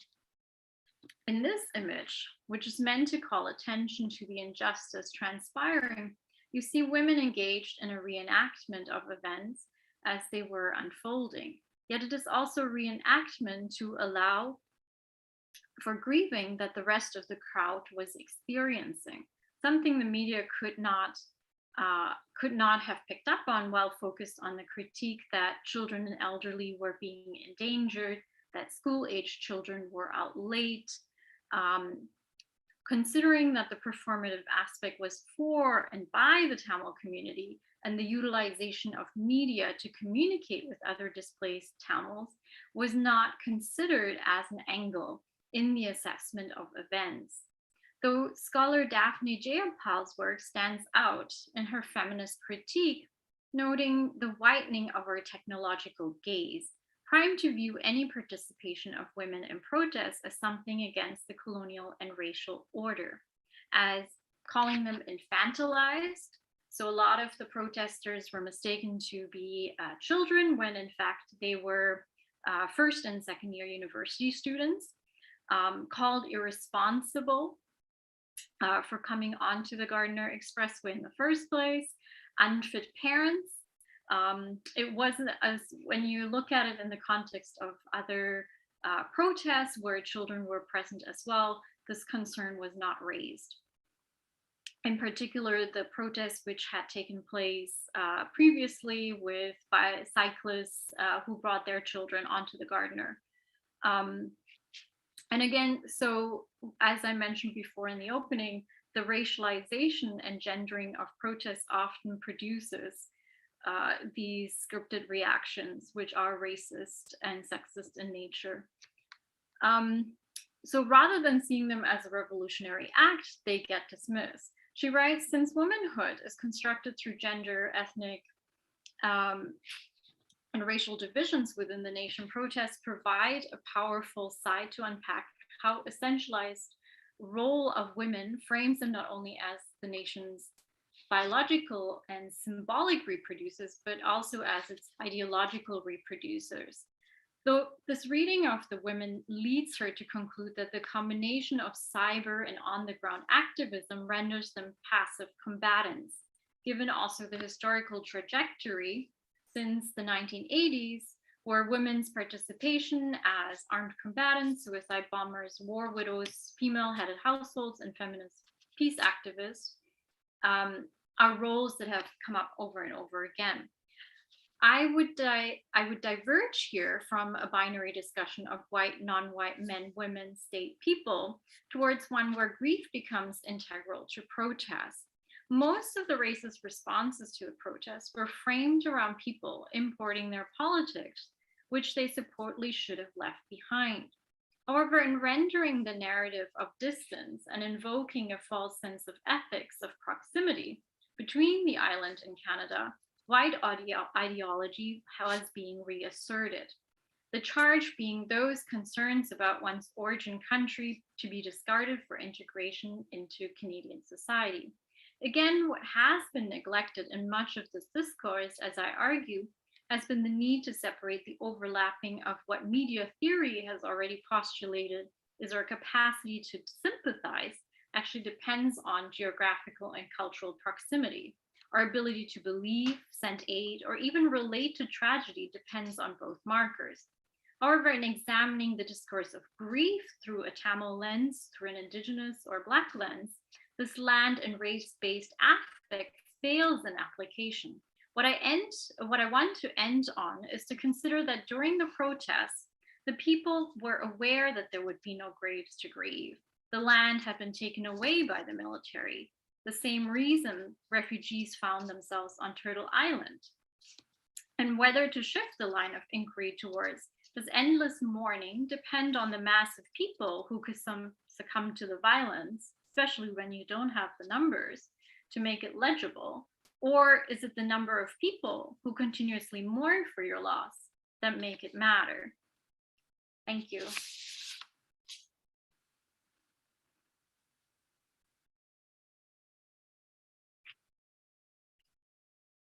Speaker 6: In this image, which is meant to call attention to the injustice transpiring, you see women engaged in a reenactment of events as they were unfolding. Yet it is also a reenactment to allow for grieving that the rest of the crowd was experiencing, something the media could not have picked up on while focused on the critique that children and elderly were being endangered, that school-aged children were out late. Considering that the performative aspect was for and by the Tamil community, and the utilization of media to communicate with other displaced Tamils was not considered as an angle in the assessment of events. Though scholar Daphne Jayapal's work stands out in her feminist critique, noting the widening of our technological gaze, primed to view any participation of women in protests as something against the colonial and racial order, as calling them infantilized. So a lot of the protesters were mistaken to be children when in fact they were first and second year university students, called irresponsible for coming onto the Gardiner Expressway in the first place, unfit parents. It wasn't as, when you look at it in the context of other protests where children were present as well, this concern was not raised. In particular, the protests which had taken place previously with cyclists who brought their children onto the Gardiner. And again, so as I mentioned before in the opening, the racialization and gendering of protests often produces these scripted reactions, which are racist and sexist in nature. So rather than seeing them as a revolutionary act, they get dismissed. She writes, since womanhood is constructed through gender, ethnic, and racial divisions within the nation, protests provide a powerful side to unpack how essentialized role of women frames them not only as the nation's biological and symbolic reproducers, but also as its ideological reproducers. Though this reading of the women leads her to conclude that the combination of cyber and on-the-ground activism renders them passive combatants, given also the historical trajectory since the 1980s, where women's participation as armed combatants, suicide bombers, war widows, female-headed households, and feminist peace activists are roles that have come up over and over again. I would diverge here from a binary discussion of white, non-white, men, women, state, people, towards one where grief becomes integral to protest. Most of the racist responses to the protests were framed around people importing their politics, which they supposedly should have left behind. However, in rendering the narrative of distance and invoking a false sense of ethics of proximity between the island and Canada, white ideology was being reasserted. The charge being those concerns about one's origin country to be discarded for integration into Canadian society. Again, what has been neglected in much of this discourse, as I argue, has been the need to separate the overlapping of what media theory has already postulated is our capacity to sympathize actually depends on geographical and cultural proximity. Our ability to believe, send aid, or even relate to tragedy depends on both markers. However, in examining the discourse of grief through a Tamil lens, through an Indigenous or Black lens, this land and race-based aspect fails in application. What I want to end on is to consider that during the protests, the people were aware that there would be no graves to grieve. The land had been taken away by the military. The same reason refugees found themselves on Turtle Island. And whether to shift the line of inquiry towards does endless mourning depend on the mass of people who could succumb to the violence, especially when you don't have the numbers to make it legible, or is it the number of people who continuously mourn for your loss that make it matter? Thank you.